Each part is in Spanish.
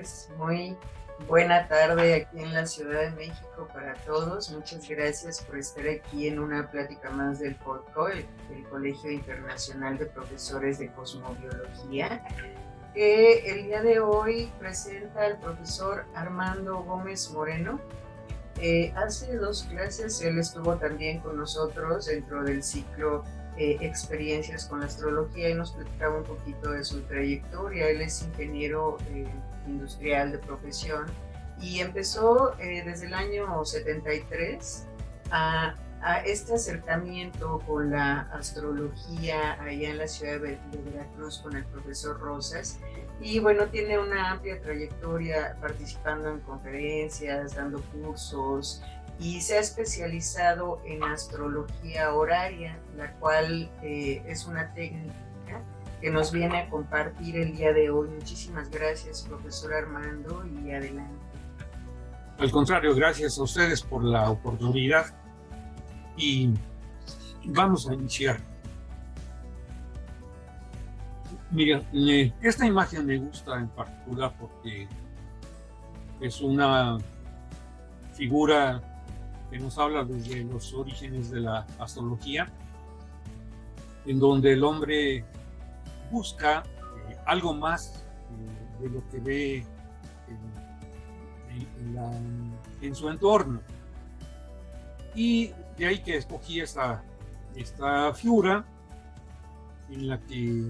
tardes. Muy buena tarde aquí en la Ciudad de México para todos. Muchas gracias por estar aquí en una plática más del COICO, el Colegio Internacional de Profesores de Cosmobiología, que el día de hoy presenta el profesor Armando Gómez Moreno. Hace dos clases él estuvo también con nosotros dentro del ciclo Experiencias con la Astrología y nos platicaba un poquito de su trayectoria. Él es ingeniero industrial de profesión y empezó desde el año 73 a este acercamiento con la astrología allá en la ciudad de Veracruz con el profesor Rosas. Y bueno, tiene una amplia trayectoria participando en conferencias, dando cursos y se ha especializado en astrología horaria, la cual es una técnica que nos viene a compartir el día de hoy. Muchísimas gracias, profesor Armando, y adelante. Al contrario, gracias a ustedes por la oportunidad y vamos a iniciar. Mira, esta imagen me gusta en particular porque es una figura que nos habla desde los orígenes de la astrología, en donde el hombre busca algo más de lo que ve en su entorno. Y de ahí que escogí esta figura en la que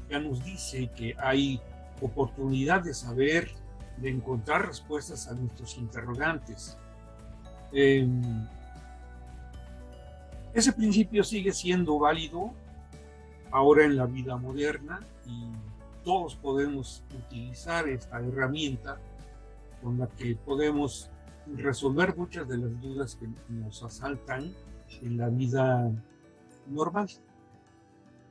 ya nos dice que hay oportunidad de saber, de encontrar respuestas a nuestros interrogantes. Ese principio sigue siendo válido ahora en la vida moderna y todos podemos utilizar esta herramienta con la que podemos resolver muchas de las dudas que nos asaltan en la vida normal.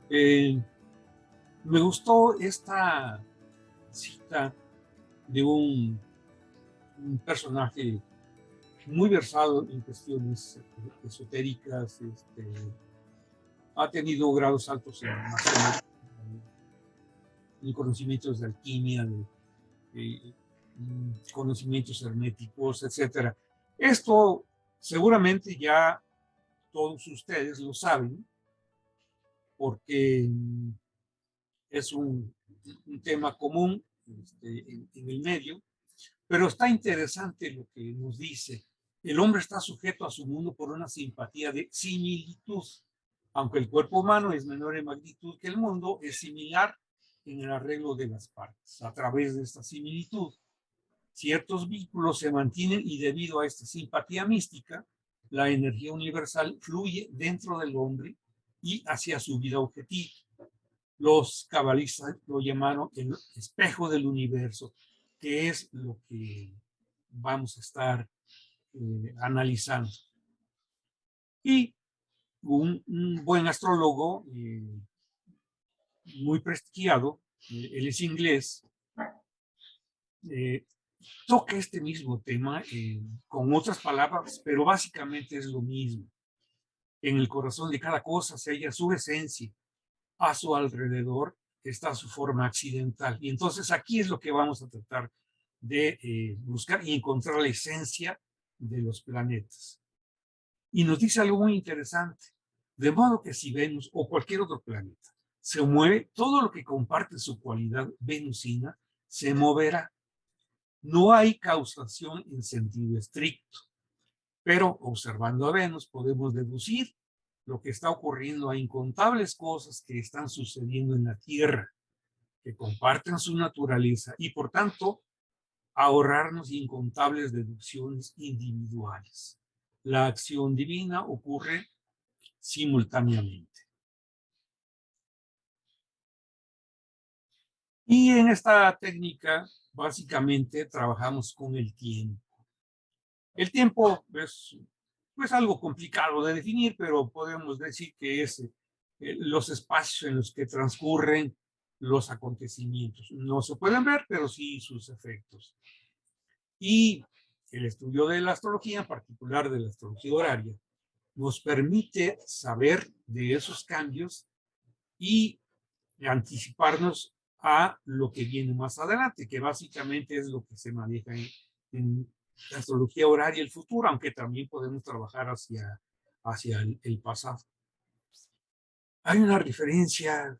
Me gustó esta cita de un personaje muy versado en cuestiones esotéricas, ha tenido grados altos en conocimientos de alquimia, de conocimientos herméticos, etc. Esto seguramente ya todos ustedes lo saben, porque es un tema común en el medio, pero está interesante lo que nos dice. El hombre está sujeto a su mundo por una simpatía de similitud. Aunque el cuerpo humano es menor en magnitud que el mundo, es similar en el arreglo de las partes. A través de esta similitud, ciertos vínculos se mantienen y debido a esta simpatía mística, la energía universal fluye dentro del hombre y hacia su vida objetiva. Los cabalistas lo llamaron el espejo del universo, que es lo que vamos a estar analizando. Y un buen astrólogo muy prestigiado, él es inglés, toca este mismo tema con otras palabras, pero básicamente es lo mismo. En el corazón de cada cosa se halla su esencia, a su alrededor está su forma accidental. Y entonces aquí es lo que vamos a tratar de buscar y encontrar la esencia de los planetas. Y nos dice algo muy interesante, de modo que si Venus o cualquier otro planeta se mueve, todo lo que comparte su cualidad venusina se moverá. No hay causación en sentido estricto, pero observando a Venus podemos deducir lo que está ocurriendo a incontables cosas que están sucediendo en la Tierra, que comparten su naturaleza y por tanto ahorrarnos incontables deducciones individuales. La acción divina ocurre simultáneamente. Y en esta técnica básicamente trabajamos con el tiempo. El tiempo es pues algo complicado de definir, pero podemos decir que es los espacios en los que transcurren los acontecimientos. No se pueden ver, pero sí sus efectos. Y el estudio de la astrología, en particular de la astrología horaria, nos permite saber de esos cambios y anticiparnos a lo que viene más adelante, que básicamente es lo que se maneja en la astrología horaria el futuro, aunque también podemos trabajar hacia el pasado. Hay una referencia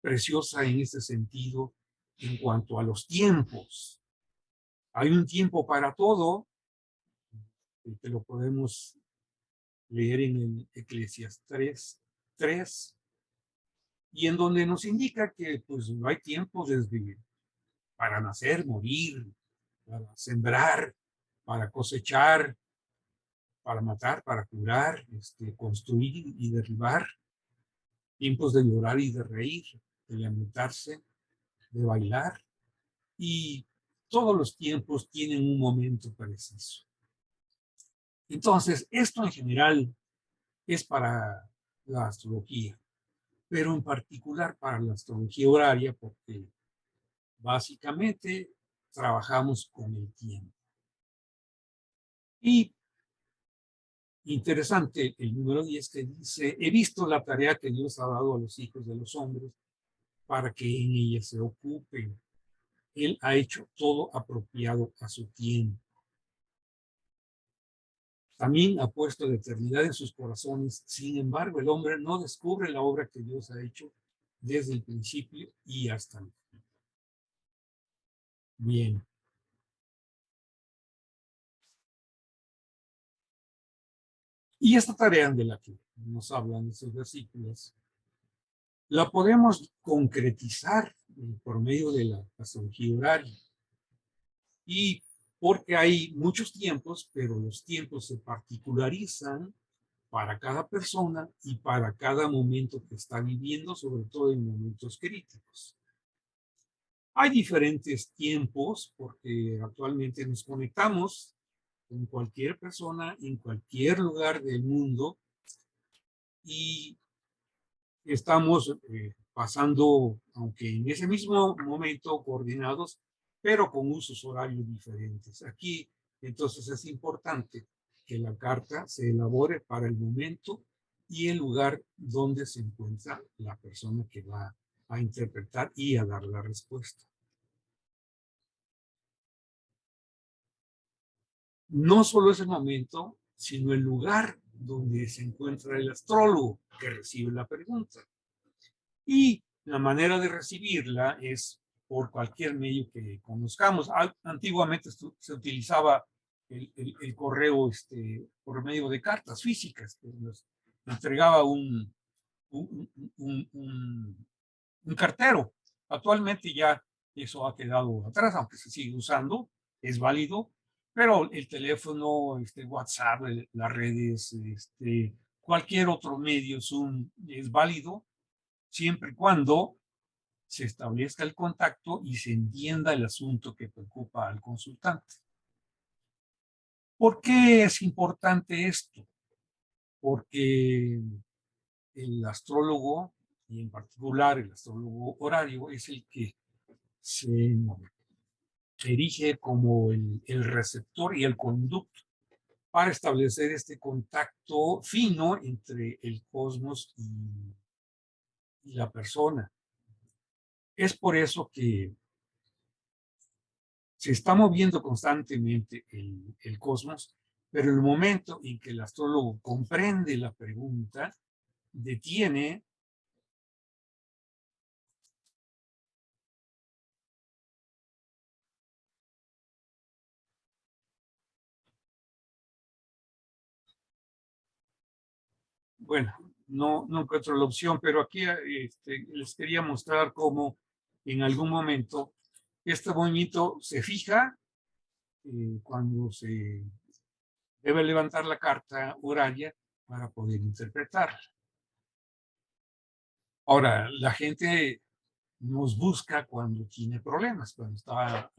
preciosa en este sentido en cuanto a los tiempos. Hay un tiempo para todo, que lo podemos leer en el Eclesiastés 3, y en donde nos indica que pues no hay tiempo desde para nacer, morir, para sembrar, para cosechar, para matar, para curar, construir y derribar, tiempos de llorar y de reír, de lamentarse, de bailar, y todos los tiempos tienen un momento preciso. Entonces, esto en general es para la astrología, pero en particular para la astrología horaria, porque básicamente trabajamos con el tiempo. Y interesante el número 10 que dice, he visto la tarea que Dios ha dado a los hijos de los hombres para que en ella se ocupen. Él ha hecho todo apropiado a su tiempo. También ha puesto la eternidad en sus corazones. Sin embargo, el hombre no descubre la obra que Dios ha hecho desde el principio y hasta el fin. Bien. Y esta tarea de la que nos hablan esos versículos, la podemos concretizar por medio de la astrología horaria. Y porque hay muchos tiempos, pero los tiempos se particularizan para cada persona y para cada momento que está viviendo, sobre todo en momentos críticos. Hay diferentes tiempos porque actualmente nos conectamos con cualquier persona en cualquier lugar del mundo y estamos pasando, aunque en ese mismo momento coordinados, pero con usos horarios diferentes. Aquí, entonces, es importante que la carta se elabore para el momento y el lugar donde se encuentra la persona que va a interpretar y a dar la respuesta. No solo es el momento, sino el lugar donde se encuentra el astrólogo que recibe la pregunta. Y la manera de recibirla es por cualquier medio que conozcamos. Antiguamente se utilizaba el correo por medio de cartas físicas, que nos entregaba un, un, un, un cartero. Actualmente ya eso ha quedado atrás, aunque se sigue usando, es válido, pero el teléfono, WhatsApp, las redes, cualquier otro medio Zoom es válido siempre y cuando se establezca el contacto y se entienda el asunto que preocupa al consultante. ¿Por qué es importante esto? Porque el astrólogo, y en particular el astrólogo horario, es el que se erige como el receptor y el conducto para establecer este contacto fino entre el cosmos y la persona. Es por eso que se está moviendo constantemente el cosmos, pero el momento en que el astrólogo comprende la pregunta, detiene bueno, no encuentro la opción, pero aquí les quería mostrar cómo en algún momento este movimiento se fija cuando se debe levantar la carta horaria para poder interpretarla. Ahora, la gente nos busca cuando tiene problemas, cuando está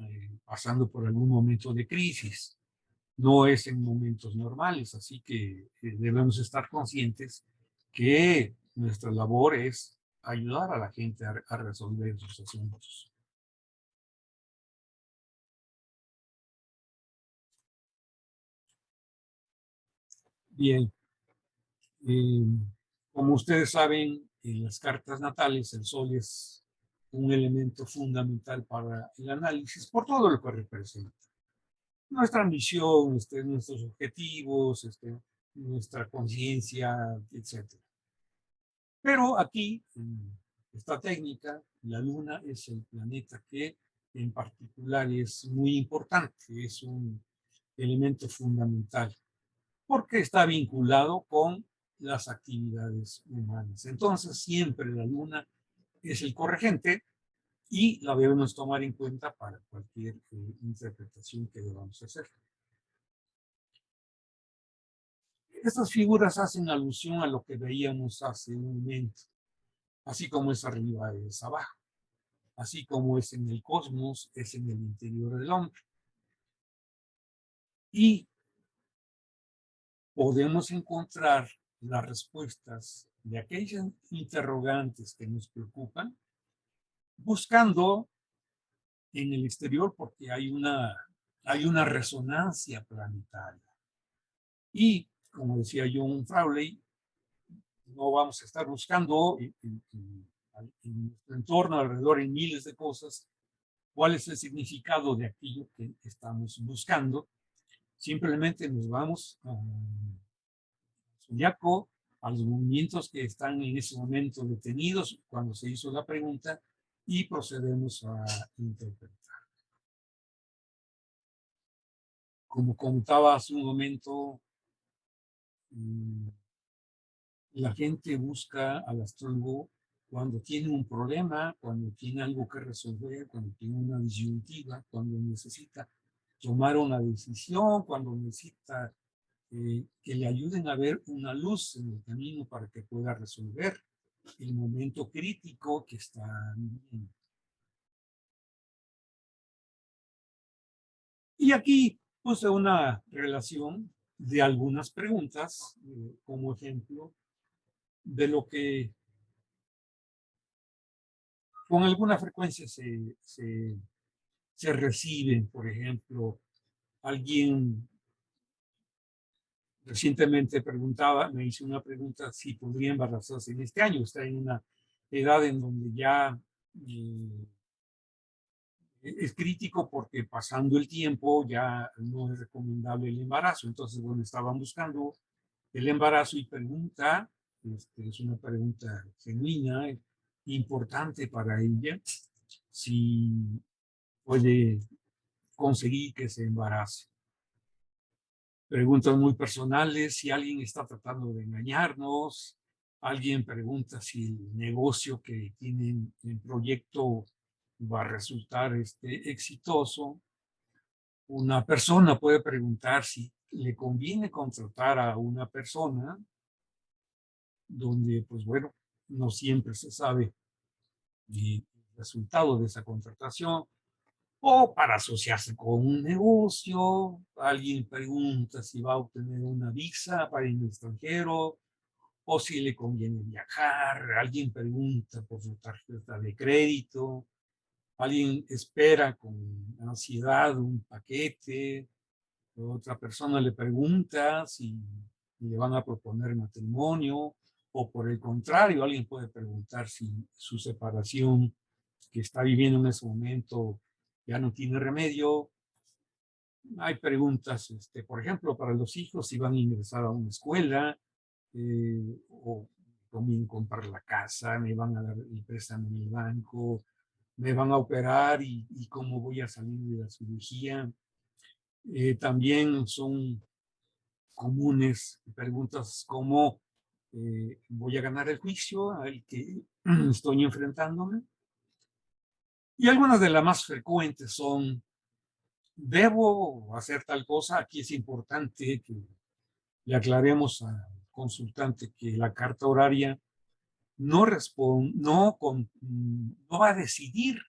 pasando por algún momento de crisis. No es en momentos normales, así que debemos estar conscientes que nuestra labor es ayudar a la gente a resolver sus asuntos. Bien, eh, como ustedes saben, en las cartas natales el sol es un elemento fundamental para el análisis por todo lo que representa. Nuestra ambición, nuestros objetivos, nuestra conciencia, etc. Pero aquí, en esta técnica, la Luna es el planeta que en particular es muy importante, es un elemento fundamental, porque está vinculado con las actividades humanas. Entonces, siempre la Luna es el corregente y la debemos tomar en cuenta para cualquier interpretación que debamos hacer. Estas figuras hacen alusión a lo que veíamos hace un momento. Así como es arriba, es abajo. Así como es en el cosmos, es en el interior del hombre. Y podemos encontrar las respuestas de aquellas interrogantes que nos preocupan, buscando en el exterior porque hay una resonancia planetaria. Y, como decía John Frawley, no vamos a estar buscando en nuestro entorno alrededor en miles de cosas cuál es el significado de aquello que estamos buscando. Simplemente nos vamos al zodiaco, a los movimientos que están en ese momento detenidos cuando se hizo la pregunta y procedemos a interpretar. Como contaba hace un momento, la gente busca al astrólogo cuando tiene un problema, cuando tiene algo que resolver, cuando tiene una disyuntiva, cuando necesita tomar una decisión, cuando necesita que le ayuden a ver una luz en el camino para que pueda resolver el momento crítico que está viviendo. Y aquí puse una relación de algunas preguntas como ejemplo de lo que con alguna frecuencia se reciben. Por ejemplo, alguien recientemente me hizo una pregunta si podría embarazarse en este año. Está en una edad en donde ya es crítico porque pasando el tiempo ya no es recomendable el embarazo. Entonces, bueno, estaban buscando el embarazo y pregunta, es una pregunta genuina, importante para ella, si puede conseguir que se embarace. Preguntas muy personales, si alguien está tratando de engañarnos, alguien pregunta si el negocio que tienen en proyecto va a resultar exitoso. Una persona puede preguntar si le conviene contratar a una persona donde, pues bueno, no siempre se sabe el resultado de esa contratación, o para asociarse con un negocio. Alguien pregunta si va a obtener una visa para ir al extranjero o si le conviene viajar. Alguien pregunta por su tarjeta de crédito. Alguien espera con ansiedad un paquete. Otra persona le pregunta si le van a proponer matrimonio, o por el contrario, alguien puede preguntar si su separación que está viviendo en ese momento ya no tiene remedio. Hay preguntas, por ejemplo, para los hijos, si van a ingresar a una escuela, o conviene comprar la casa, me van a dar el préstamo en el banco, me van a operar y cómo voy a salir de la cirugía. También son comunes preguntas como voy a ganar el juicio al que estoy enfrentándome. Y algunas de las más frecuentes son, ¿debo hacer tal cosa? Aquí es importante que le aclaremos al consultante que la carta horaria no va a decidir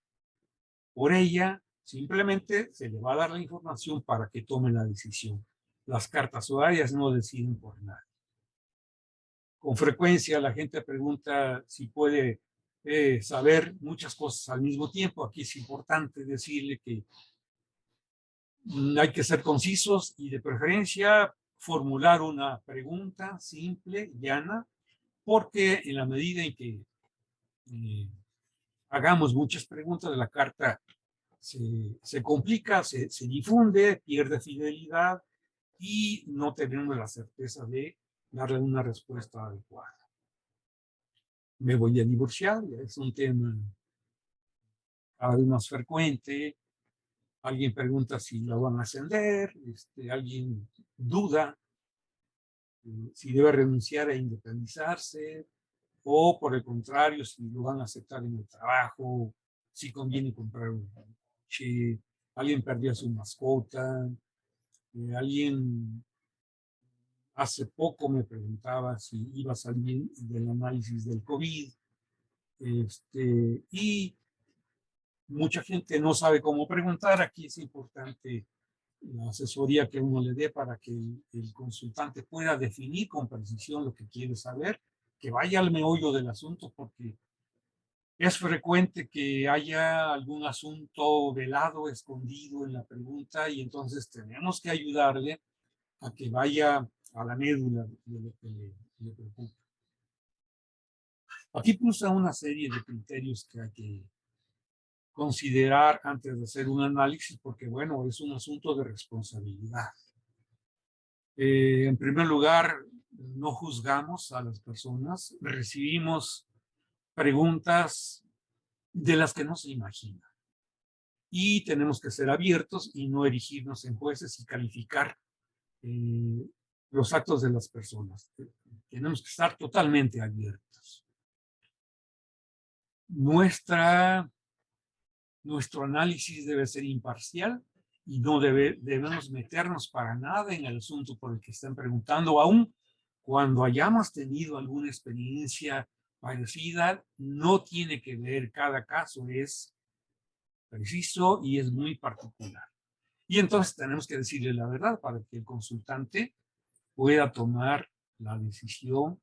por ella, simplemente se le va a dar la información para que tome la decisión. Las cartas horarias no deciden por nada. Con frecuencia la gente pregunta si puede saber muchas cosas al mismo tiempo. Aquí es importante decirle que hay que ser concisos y de preferencia formular una pregunta simple, llana, porque en la medida en que hagamos muchas preguntas, la carta se complica, se difunde, pierde fidelidad y no tenemos la certeza de darle una respuesta adecuada. Me voy a divorciar, es un tema cada vez más frecuente. Alguien pregunta si lo van a ascender, alguien duda si debe renunciar a independizarse, o por el contrario, si lo van a aceptar en el trabajo, si conviene comprar un coche, alguien perdió a su mascota, alguien hace poco me preguntaba si iba a salir del análisis del COVID, y mucha gente no sabe cómo preguntar. Aquí es importante la asesoría que uno le dé para que el consultante pueda definir con precisión lo que quiere saber, que vaya al meollo del asunto, porque es frecuente que haya algún asunto velado, escondido en la pregunta, y entonces tenemos que ayudarle a que vaya a la médula de lo que le preocupa. Aquí puse una serie de criterios que hay que considerar antes de hacer un análisis, porque bueno, es un asunto de responsabilidad. En primer lugar, no juzgamos a las personas, recibimos preguntas de las que no se imagina. Y tenemos que ser abiertos y no erigirnos en jueces y calificar los actos de las personas. Tenemos que estar totalmente abiertos. Nuestro análisis debe ser imparcial y no debemos meternos para nada en el asunto por el que están preguntando, aún cuando hayamos tenido alguna experiencia parecida. No tiene que ver, cada caso es preciso y es muy particular. Y entonces tenemos que decirle la verdad para que el consultante pueda tomar la decisión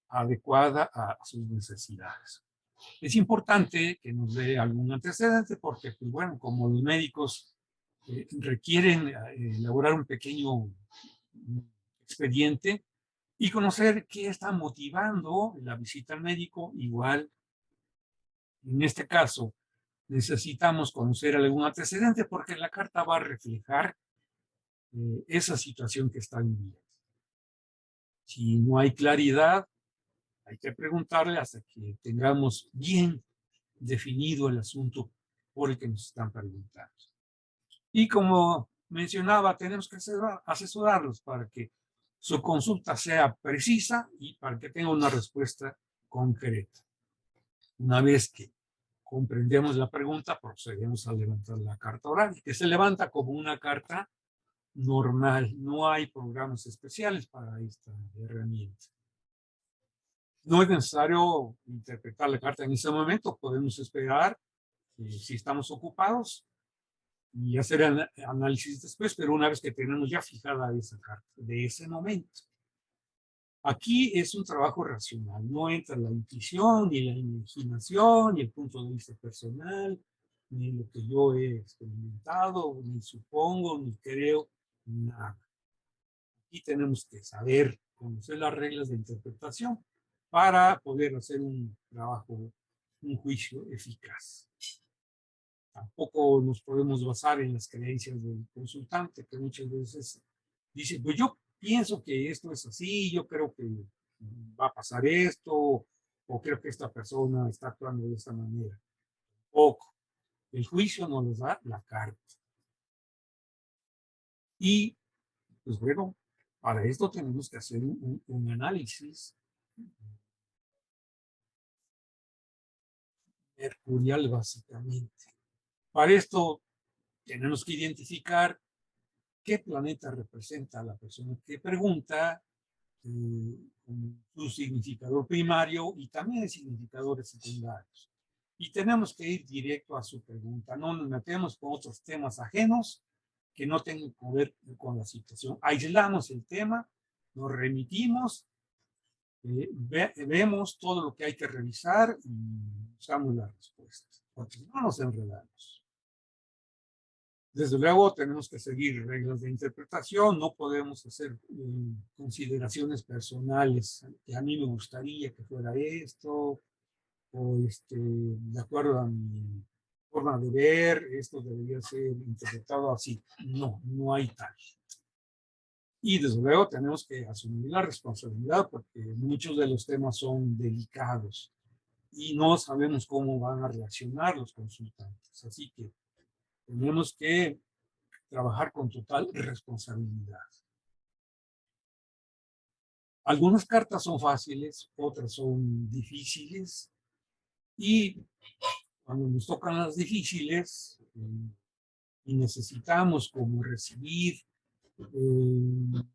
adecuada a sus necesidades. Es importante que nos dé algún antecedente porque, pues bueno, como los médicos requieren elaborar un pequeño expediente y conocer qué está motivando la visita al médico, igual en este caso necesitamos conocer algún antecedente porque la carta va a reflejar esa situación que está viviendo. Si no hay claridad, hay que preguntarle hasta que tengamos bien definido el asunto por el que nos están preguntando. Y como mencionaba, tenemos que asesorarlos para que su consulta sea precisa y para que tenga una respuesta concreta. Una vez que comprendemos la pregunta, procedemos a levantar la carta oral, que se levanta como una carta normal. No hay programas especiales para esta herramienta. No es necesario interpretar la carta en ese momento, podemos esperar si estamos ocupados y hacer análisis después, pero una vez que tenemos ya fijada esa carta de ese momento. Aquí es un trabajo racional, no entra la intuición, ni la imaginación, ni el punto de vista personal, ni lo que yo he experimentado, ni supongo, ni creo, nada. Aquí tenemos que saber conocer las reglas de interpretación para poder hacer un trabajo, un juicio eficaz. Tampoco nos podemos basar en las creencias del consultante, que muchas veces dice, pues yo pienso que esto es así, yo creo que va a pasar esto, o creo que esta persona está actuando de esta manera. Poco. El juicio nos da la carta. Y, pues bueno, para esto tenemos que hacer un análisis mercurial, básicamente. Para esto tenemos que identificar qué planeta representa a la persona que pregunta, su significador primario y también significadores secundarios. Y tenemos que ir directo a su pregunta. No nos metemos con otros temas ajenos que no tengan que ver con la situación. Aislamos el tema, nos remitimos, vemos todo lo que hay que revisar y usamos la respuesta. Porque no nos enredamos. Desde luego tenemos que seguir reglas de interpretación, no podemos hacer consideraciones personales, que a mí me gustaría que fuera esto, o de acuerdo a mi forma de ver, esto debería ser interpretado así. No, no hay tal. Y desde luego tenemos que asumir la responsabilidad porque muchos de los temas son delicados y no sabemos cómo van a reaccionar los consultantes. Así que tenemos que trabajar con total responsabilidad. Algunas cartas son fáciles, otras son difíciles y cuando nos tocan las difíciles y necesitamos como recibir una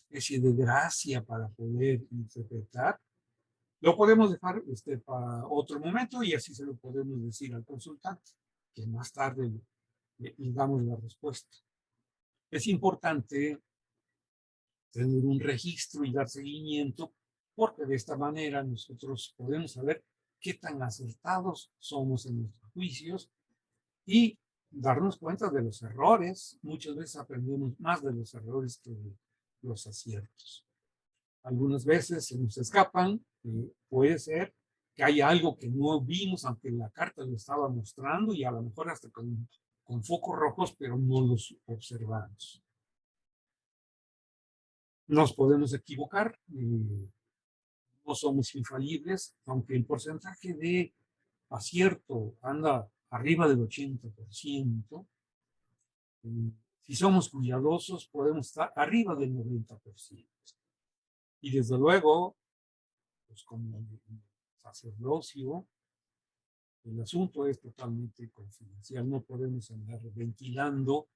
especie de gracia para poder interpretar, lo podemos dejar para otro momento y así se lo podemos decir al consultante, que más tarde le damos la respuesta. Es importante tener un registro y dar seguimiento, porque de esta manera nosotros podemos saber qué tan acertados somos en nuestros juicios y darnos cuenta de los errores. Muchas veces aprendemos más de los errores que de los aciertos. Algunas veces se nos escapan, puede ser que haya algo que no vimos, aunque la carta lo estaba mostrando y a lo mejor hasta con focos rojos, pero no los observamos. Nos podemos equivocar, no somos infalibles, aunque el porcentaje de acierto anda arriba del 80%, si somos cuidadosos podemos estar arriba del 90%. Y desde luego, pues como sacerdocio, el asunto es totalmente confidencial, no podemos andar ventilando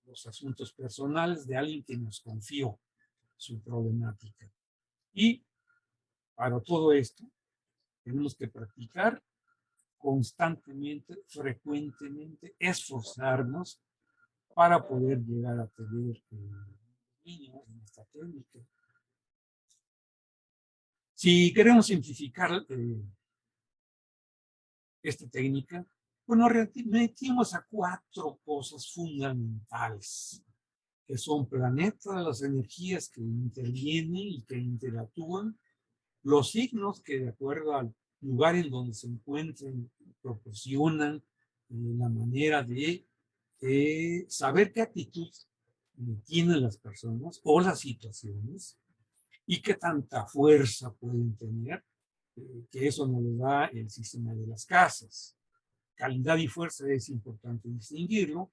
los asuntos personales de alguien que nos confió su problemática. Y para todo esto, tenemos que practicar constantemente, frecuentemente, esforzarnos para poder llegar a tener dominio en esta técnica. Si queremos simplificar esta técnica, bueno, remitimos a 4 cosas fundamentales, que son planetas, las energías que intervienen y que interactúan, los signos que de acuerdo al lugar en donde se encuentren proporcionan la manera de saber qué actitud tienen las personas o las situaciones y qué tanta fuerza pueden tener, que eso nos lo da el sistema de las casas. Calidad y fuerza es importante distinguirlo,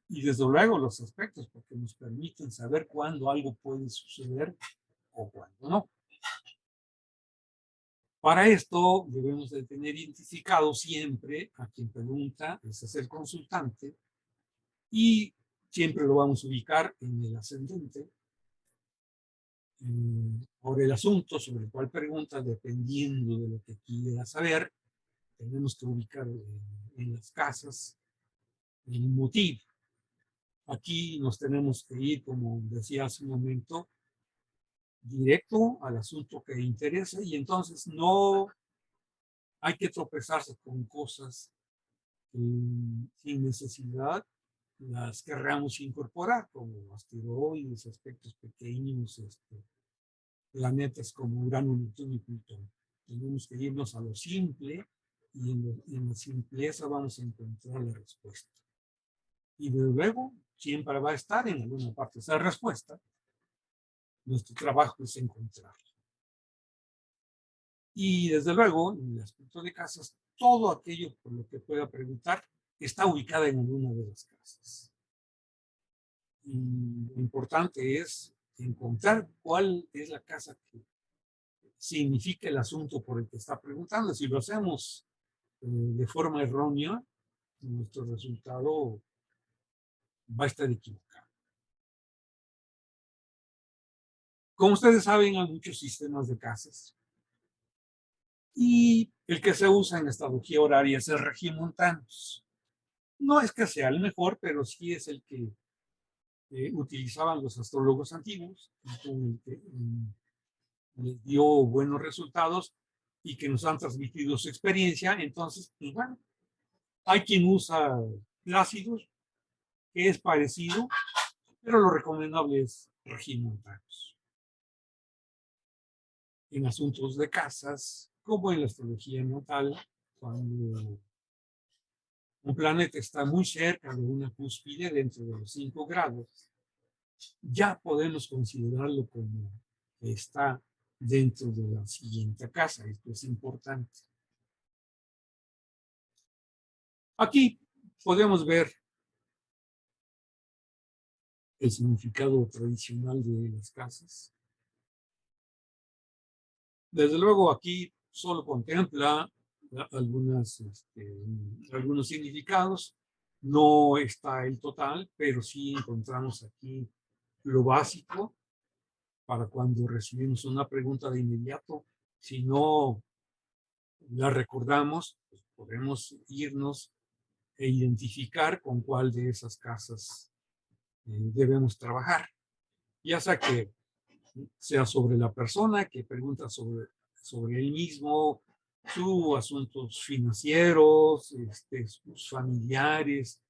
y desde luego los aspectos, porque nos permiten saber cuándo algo puede suceder o cuándo no. Para esto debemos de tener identificado siempre a quien pregunta, es el consultante, y siempre lo vamos a ubicar en el ascendente. Por el asunto sobre el cual pregunta, dependiendo de lo que quiera saber, tenemos que ubicar en las casas el motivo. Aquí nos tenemos que ir, como decía hace un momento, directo al asunto que interesa y entonces no hay que tropezarse con cosas sin necesidad, las querramos incorporar como asteroides, aspectos pequeños, planetas como Urano, Neptuno y Plutón. Tenemos que irnos a lo simple y en la simpleza vamos a encontrar la respuesta. Y desde luego siempre va a estar en alguna parte esa respuesta. Nuestro trabajo es encontrarla. Y desde luego, en el aspecto de casas, todo aquello por lo que pueda preguntar está ubicada en alguna de las casas. Y lo importante es encontrar cuál es la casa que significa el asunto por el que está preguntando. Si lo hacemos de forma errónea, nuestro resultado va a estar equivocado. Como ustedes saben, hay muchos sistemas de casas. Y el que se usa en astrología horaria es el regiomontanos. No es que sea el mejor, pero sí es el que utilizaban los astrólogos antiguos, y con el que les dio buenos resultados y que nos han transmitido su experiencia. Entonces, pues bueno, hay quien usa Plácidos, que es parecido, pero lo recomendable es regiomontanos. En asuntos de casas, como en la astrología natal, cuando un planeta está muy cerca de una cúspide dentro de los 5 grados, ya podemos considerarlo como que está dentro de la siguiente casa. Esto es importante. Aquí podemos ver el significado tradicional de las casas. Desde luego aquí solo contempla algunos significados. No está el total, pero sí encontramos aquí lo básico para cuando recibimos una pregunta de inmediato. Si no la recordamos, pues podemos irnos e identificar con cuál de esas casas debemos trabajar. Ya sea sobre la persona que pregunta sobre él mismo, sus asuntos financieros, sus familiares,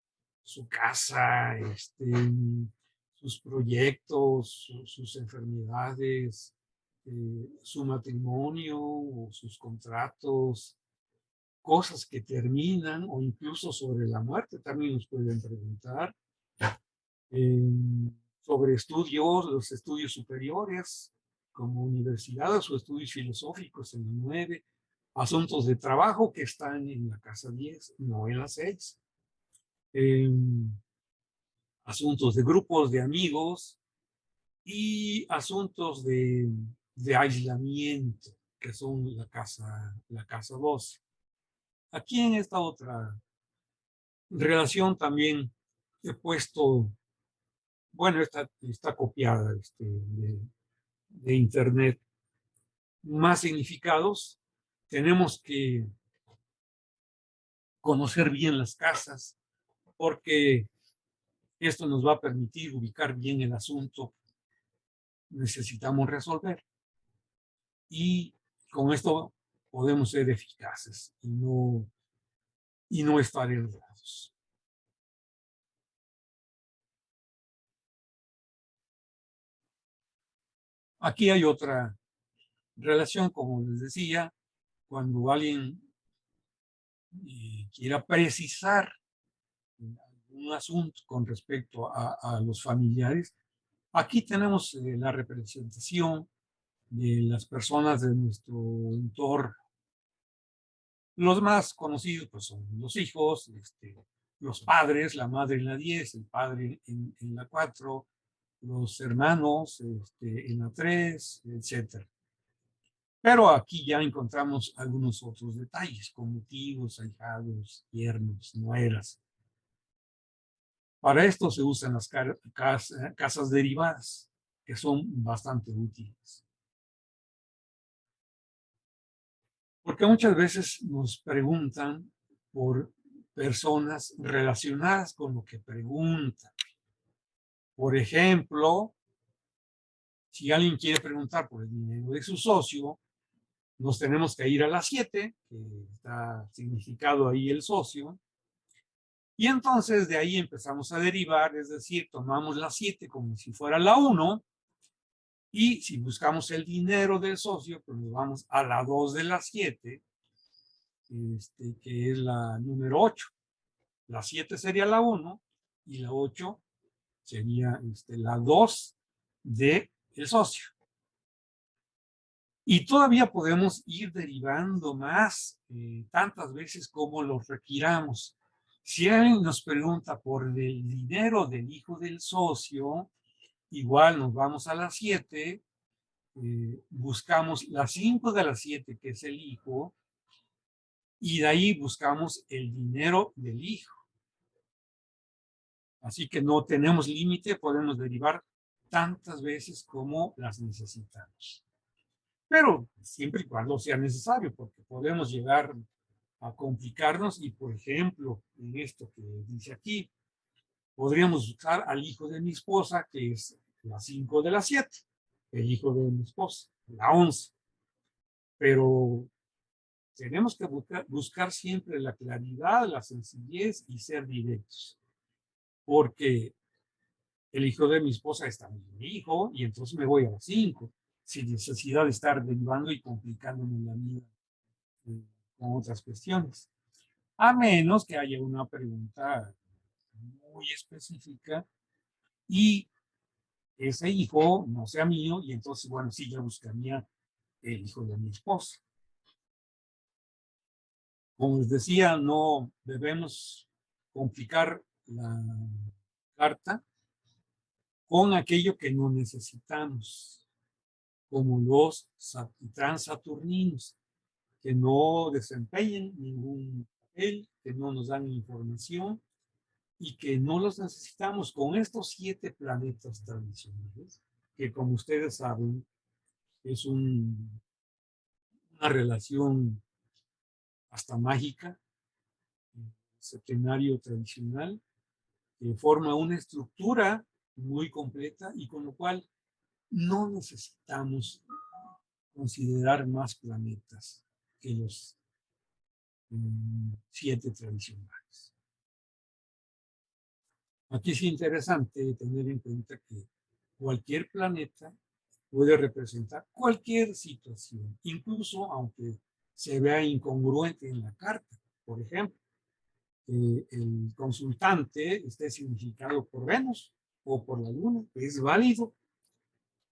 su casa, sus proyectos, sus enfermedades, su matrimonio o sus contratos, cosas que terminan o incluso sobre la muerte también nos pueden preguntar. Sobre estudios, los estudios superiores, como universidades o estudios filosóficos en la 9, asuntos de trabajo que están en la casa 10, no en la 6, asuntos de grupos de amigos y asuntos de aislamiento, que son la casa 12. Aquí en esta otra relación también he puesto, bueno, está copiada de Internet, más significados. Tenemos que conocer bien las casas porque esto nos va a permitir ubicar bien el asunto que necesitamos resolver. Y con esto podemos ser eficaces y no estar errados. Aquí hay otra relación, como les decía, cuando alguien quiera precisar un asunto con respecto a los familiares. Aquí tenemos la representación de las personas de nuestro entorno. Los más conocidos pues, son los hijos, los padres, la madre en la 10, el padre en la 4, los hermanos en la 3, etc. Pero aquí ya encontramos algunos otros detalles, como tíos, ahijados, yernos, nueras. Para esto se usan las casas derivadas, que son bastante útiles. Porque muchas veces nos preguntan por personas relacionadas con lo que preguntan. Por ejemplo, si alguien quiere preguntar por el dinero de su socio, nos tenemos que ir a la 7, que está significado ahí el socio, y entonces de ahí empezamos a derivar, es decir, tomamos la 7 como si fuera la 1, y si buscamos el dinero del socio, pues nos vamos a la 2 de la 7, que es la número 8. La 7 sería la 1 y la 8 sería la 2 del socio. Y todavía podemos ir derivando más tantas veces como los requiramos. Si alguien nos pregunta por el dinero del hijo del socio, igual nos vamos a la 7, buscamos la 5 de la 7, que es el hijo, y de ahí buscamos el dinero del hijo. Así que no tenemos límite, podemos derivar tantas veces como las necesitamos. Pero siempre y cuando sea necesario, porque podemos llegar a complicarnos y, por ejemplo, en esto que dice aquí, podríamos usar al hijo de mi esposa, que es la 5 de la 7, el hijo de mi esposa, la 11. Pero tenemos que buscar siempre la claridad, la sencillez y ser directos. Porque el hijo de mi esposa es también mi hijo y entonces me voy a las 5, sin necesidad de estar derivando y complicándome la vida con otras cuestiones. A menos que haya una pregunta muy específica y ese hijo no sea mío, y entonces, bueno, sí, yo buscaría el hijo de mi esposa. Como les decía, no debemos complicar la carta con aquello que no necesitamos, como los transaturninos, que no desempeñan ningún papel, que no nos dan información y que no los necesitamos con estos 7 planetas tradicionales, que como ustedes saben, es una relación hasta mágica, septenario tradicional, que forma una estructura muy completa y con lo cual no necesitamos considerar más planetas que los 7 tradicionales. Aquí es interesante tener en cuenta que cualquier planeta puede representar cualquier situación, incluso aunque se vea incongruente en la carta. Por ejemplo, el consultante esté significado por Venus o por la Luna, es válido,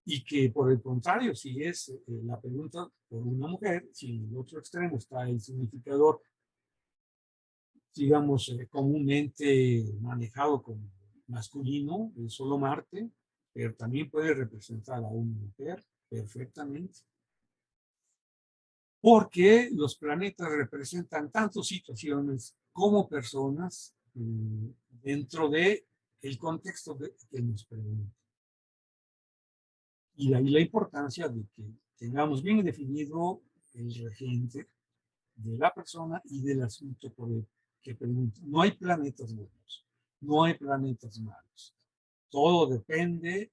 y que por el contrario, si es la pregunta por una mujer, si en el otro extremo está el significador, digamos, comúnmente manejado como masculino, el solo Marte, pero también puede representar a una mujer perfectamente, porque los planetas representan tanto situaciones como personas dentro de el contexto que nos pregunta. Y de ahí la importancia de que tengamos bien definido el regente de la persona y del asunto por el que pregunta. No hay planetas buenos, no hay planetas malos. Todo depende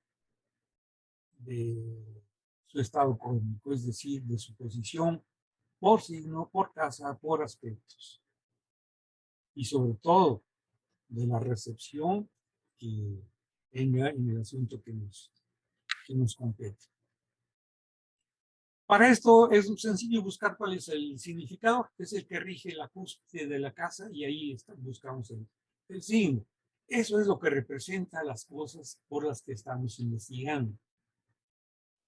de su estado cósmico, es decir, de su posición por signo, por casa, por aspectos. Y sobre todo de la recepción que tenga en el asunto que nos compete. Para esto es sencillo buscar cuál es el significador, que es el que rige la cúspide de la casa, y ahí buscamos el signo. Eso es lo que representa las cosas por las que estamos investigando.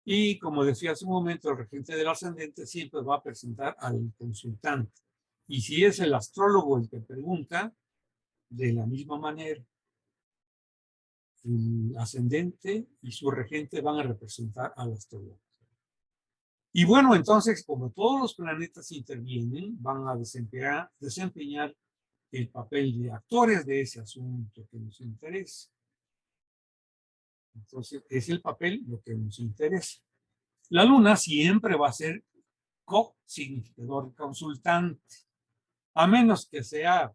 Y como decía hace un momento, el regente del ascendente siempre va a presentar al consultante. Y si es el astrólogo el que pregunta, de la misma manera, el ascendente y su regente van a representar al astrólogo. Y bueno, entonces, como todos los planetas intervienen, van a desempeñar el papel de actores de ese asunto que nos interesa. Entonces, es el papel lo que nos interesa. La luna siempre va a ser co-significador consultante, a menos que sea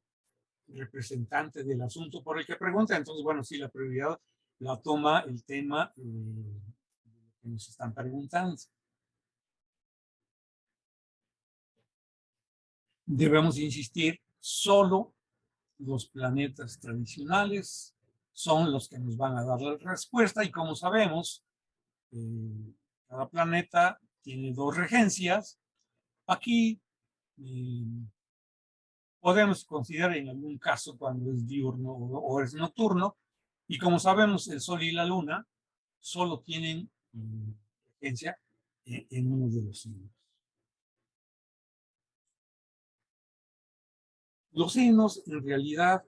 representante del asunto por el que pregunta. Entonces, bueno, sí, la prioridad la toma el tema que nos están preguntando. Debemos insistir, solo los planetas tradicionales son los que nos van a dar la respuesta, y como sabemos, cada planeta tiene 2 regencias. Aquí podemos considerar en algún caso cuando es diurno o es nocturno, y como sabemos, el Sol y la Luna solo tienen regencia en uno de los signos. Los signos, en realidad,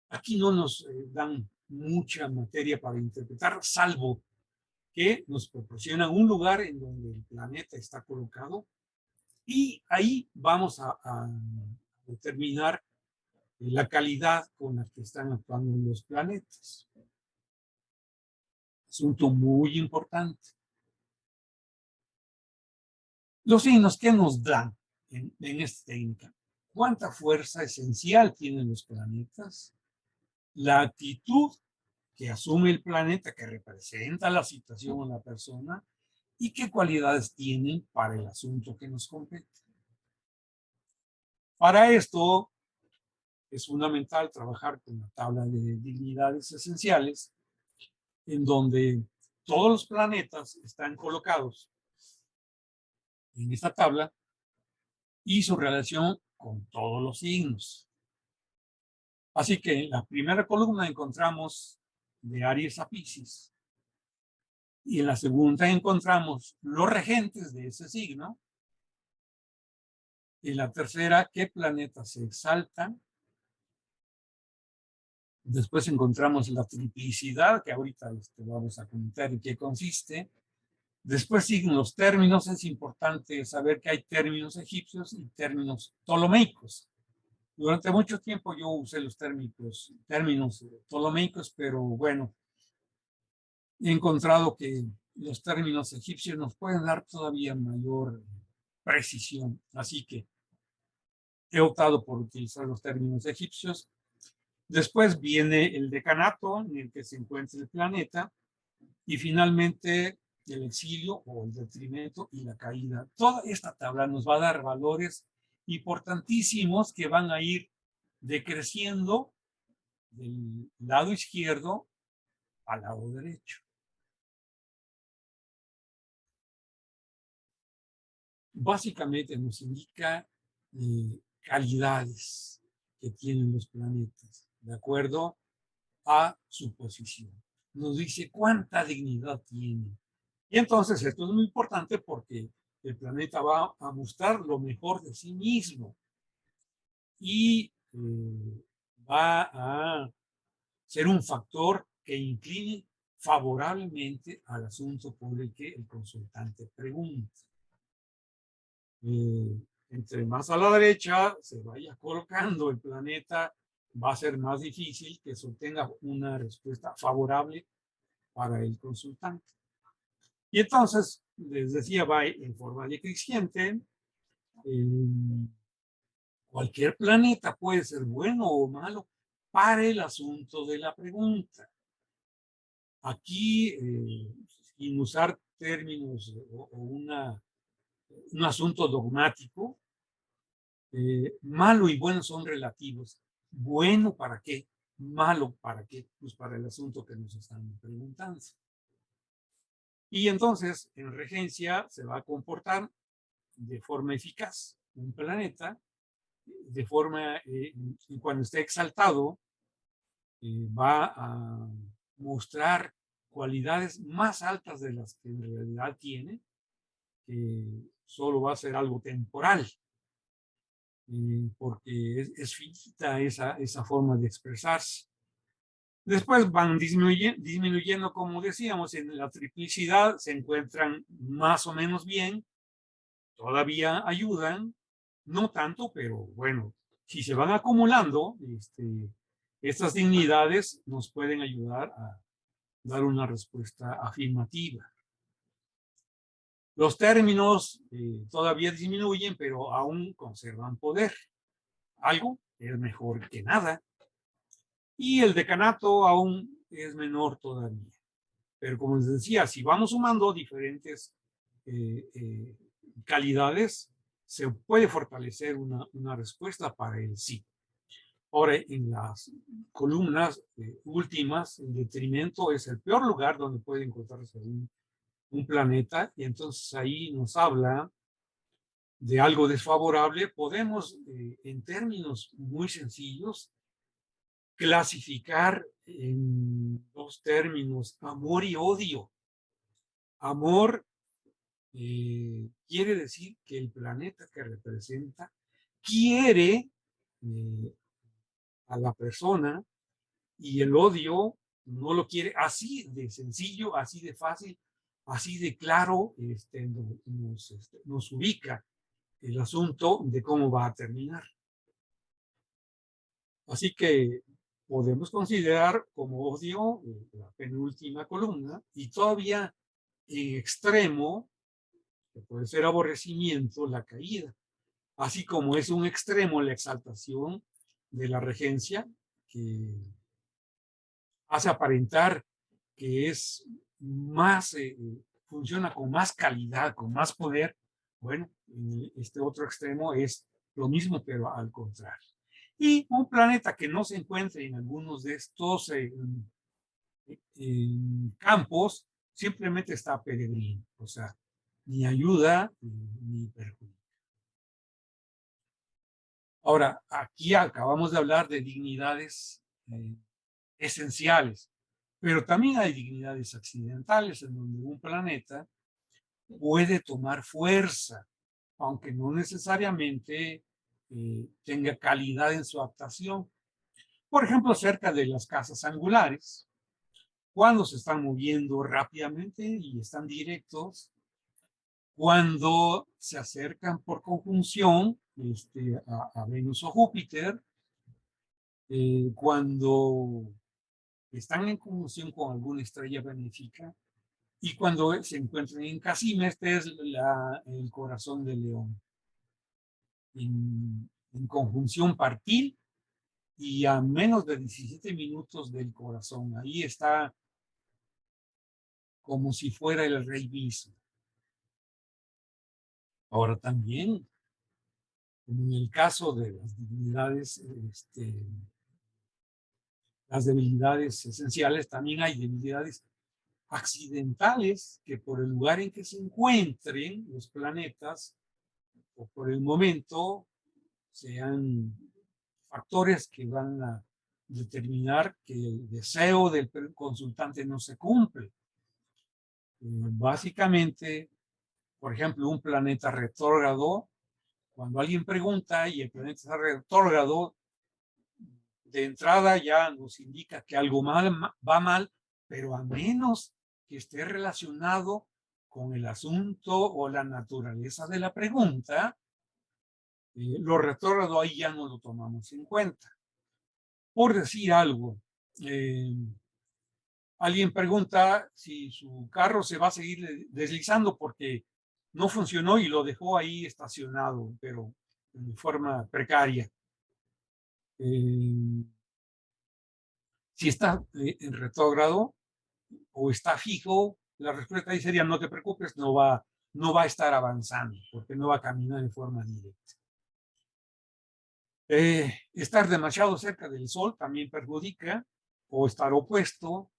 aquí no nos dan mucha materia para interpretar, salvo que nos proporcionan un lugar en donde el planeta está colocado, y ahí vamos a determinar la calidad con la que están actuando los planetas. Asunto muy importante. Los signos que nos dan en esta técnica: cuánta fuerza esencial tienen los planetas, la actitud que asume el planeta, que representa la situación o la persona, y qué cualidades tienen para el asunto que nos compete. Para esto es fundamental trabajar con la tabla de dignidades esenciales, en donde todos los planetas están colocados en esta tabla y su relación con todos los signos. Así que en la primera columna encontramos de Aries a Piscis, y en la segunda encontramos los regentes de ese signo. En la tercera, qué planetas se exaltan. Después encontramos la triplicidad, que ahorita vamos a comentar en qué consiste. Después siguen los términos. Es importante saber que hay términos egipcios y términos ptolomeicos. Durante mucho tiempo yo usé los términos ptolomeicos, pero bueno, he encontrado que los términos egipcios nos pueden dar todavía mayor precisión. Así que he optado por utilizar los términos egipcios. Después viene el decanato en el que se encuentra el planeta, y finalmente el exilio o el detrimento y la caída. Toda esta tabla nos va a dar valores importantísimos que van a ir decreciendo del lado izquierdo al lado derecho. Básicamente nos indica calidades que tienen los planetas de acuerdo a su posición. Nos dice cuánta dignidad tiene. Y entonces esto es muy importante porque el planeta va a mostrar lo mejor de sí mismo y va a ser un factor que incline favorablemente al asunto por el que el consultante pregunta. Entre más a la derecha se vaya colocando el planeta, va a ser más difícil que se obtenga una respuesta favorable para el consultante. Y entonces, les decía, va en forma decreciente. Cualquier planeta puede ser bueno o malo para el asunto de la pregunta. Aquí, sin usar términos o un asunto dogmático, malo y bueno son relativos. ¿Bueno para qué? ¿Malo para qué? Pues para el asunto que nos están preguntando. Y entonces, en regencia se va a comportar de forma eficaz un planeta, de forma, cuando esté exaltado, va a mostrar cualidades más altas de las que en realidad tiene, que solo va a ser algo temporal, porque es finita esa forma de expresarse. Después van disminuyendo, como decíamos, en la triplicidad se encuentran más o menos bien, todavía ayudan, no tanto, pero bueno, si se van acumulando, estas dignidades nos pueden ayudar a dar una respuesta afirmativa. Los términos todavía disminuyen, pero aún conservan poder. Algo es mejor que nada. Y el decanato aún es menor todavía. Pero como les decía, si vamos sumando diferentes calidades, se puede fortalecer una respuesta para el sí. Ahora, en las columnas últimas, el detrimento es el peor lugar donde puede encontrarse un planeta, y entonces ahí nos habla de algo desfavorable. Podemos, en términos muy sencillos, clasificar en dos términos: amor y odio. Amor quiere decir que el planeta que representa quiere a la persona, y el odio no lo quiere. Así de sencillo, así de fácil, así de claro nos ubica el asunto de cómo va a terminar. Así que podemos considerar como odio la penúltima columna, y todavía en extremo, que puede ser aborrecimiento, la caída. Así como es un extremo la exaltación de la regencia, que hace aparentar que es más, funciona con más calidad, con más poder. Bueno, este otro extremo es lo mismo, pero al contrario. Y un planeta que no se encuentre en algunos de estos campos simplemente está peregrino, o sea, ni ayuda ni perjudica. Ahora, aquí acabamos de hablar de dignidades esenciales, pero también hay dignidades accidentales en donde un planeta puede tomar fuerza, aunque no necesariamente tenga calidad en su adaptación. Por ejemplo, cerca de las casas angulares, cuando se están moviendo rápidamente y están directos, cuando se acercan por conjunción a Venus o Júpiter, cuando están en conjunción con alguna estrella benéfica y cuando se encuentran en Casima, este es el corazón de León, en conjunción partil y a menos de 17 minutos del corazón. Ahí está como si fuera el rey mismo. Ahora también, en el caso de las divinidades, las debilidades esenciales, también hay debilidades accidentales que por el lugar en que se encuentren los planetas o por el momento sean factores que van a determinar que el deseo del consultante no se cumple. Básicamente, por ejemplo, un planeta retrógrado, cuando alguien pregunta y el planeta está retrógrado, de entrada ya nos indica que algo va mal, pero a menos que esté relacionado con el asunto o la naturaleza de la pregunta, lo retrógrado ahí ya no lo tomamos en cuenta. Por decir algo, alguien pregunta si su carro se va a seguir deslizando porque no funcionó y lo dejó ahí estacionado, pero de forma precaria. Si está en retrógrado o está fijo, la respuesta ahí sería no te preocupes, no va a estar avanzando porque no va a caminar de forma directa. Estar demasiado cerca del Sol también perjudica, o estar opuesto,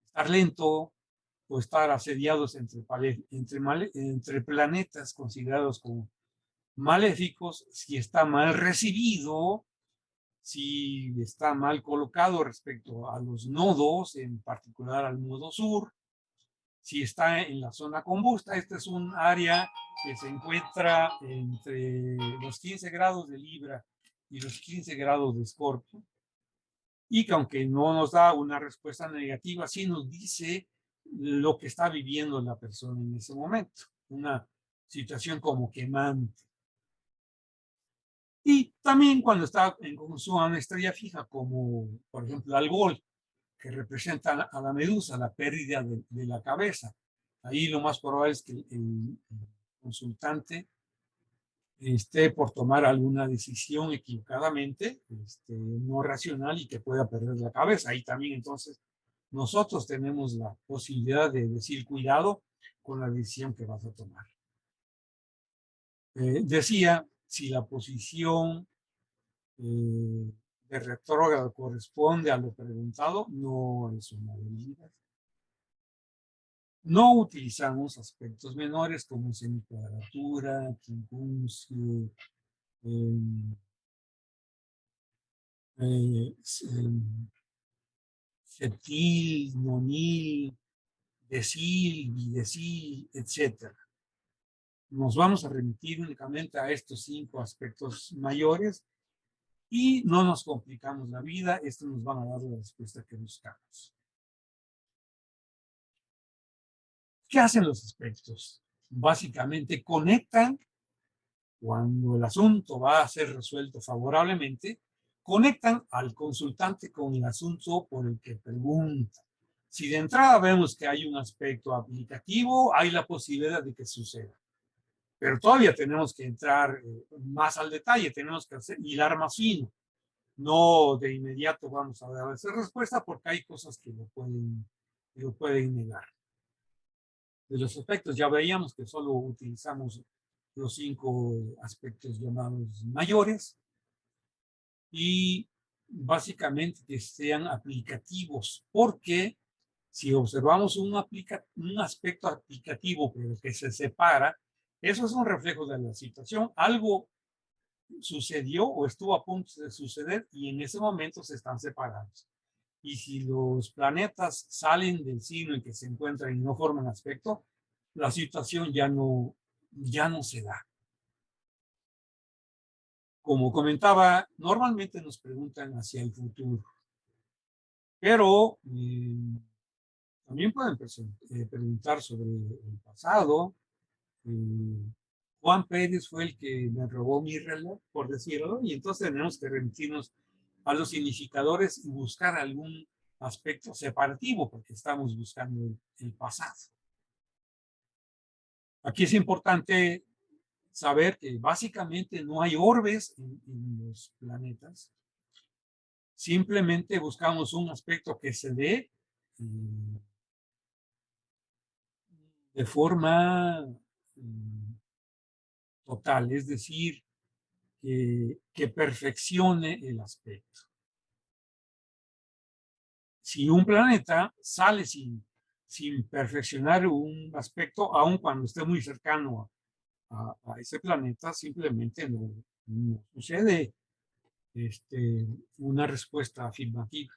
estar lento, o estar asediados entre planetas considerados como maléficos, si está mal recibido, si está mal colocado respecto a los nodos, en particular al nodo sur, si está en la zona combusta. Esta es un área que se encuentra entre los 15 grados de Libra y los 15 grados de Escorpio, y que aunque no nos da una respuesta negativa, sí nos dice lo que está viviendo la persona en ese momento, una situación como quemante. Y también cuando está en conjunción a una estrella fija, como por ejemplo Algol, que representa a la medusa, la pérdida de la cabeza. Ahí lo más probable es que el consultante esté por tomar alguna decisión equivocadamente, no racional, y que pueda perder la cabeza. Ahí también entonces nosotros tenemos la posibilidad de decir cuidado con la decisión que vas a tomar. Decía, si la posición de retrógrado corresponde a lo preguntado, no es una debilidad. No utilizamos aspectos menores como semicuadratura, quincuncio, septil, nonil, decil, bidecil, etc. Nos vamos a remitir únicamente a estos 5 aspectos mayores y no nos complicamos la vida. Estos nos van a dar la respuesta que buscamos. ¿Qué hacen los aspectos? Básicamente conectan, cuando el asunto va a ser resuelto favorablemente, conectan al consultante con el asunto por el que pregunta. Si de entrada vemos que hay un aspecto aplicativo, hay la posibilidad de que suceda. Pero todavía tenemos que entrar más al detalle, tenemos que hilar más fino. No de inmediato vamos a dar esa respuesta porque hay cosas que lo pueden negar. De los aspectos ya veíamos que solo utilizamos los 5 aspectos llamados mayores y básicamente que sean aplicativos, porque si observamos un aspecto aplicativo pero que se separa, eso es un reflejo de la situación. Algo sucedió o estuvo a punto de suceder y en ese momento se están separados. Y si los planetas salen del signo en que se encuentran y no forman aspecto, la situación ya no se da. Como comentaba, normalmente nos preguntan hacia el futuro, pero también pueden preguntar sobre el pasado. Juan Pérez fue el que me robó mi reloj, por decirlo, y entonces tenemos que remitirnos a los significadores y buscar algún aspecto separativo, porque estamos buscando el pasado. Aquí es importante saber que básicamente no hay orbes en los planetas. Simplemente buscamos un aspecto que se dé de forma total, es decir, que perfeccione el aspecto. Si un planeta sale sin perfeccionar un aspecto, aun cuando esté muy cercano a ese planeta, simplemente no sucede una respuesta afirmativa.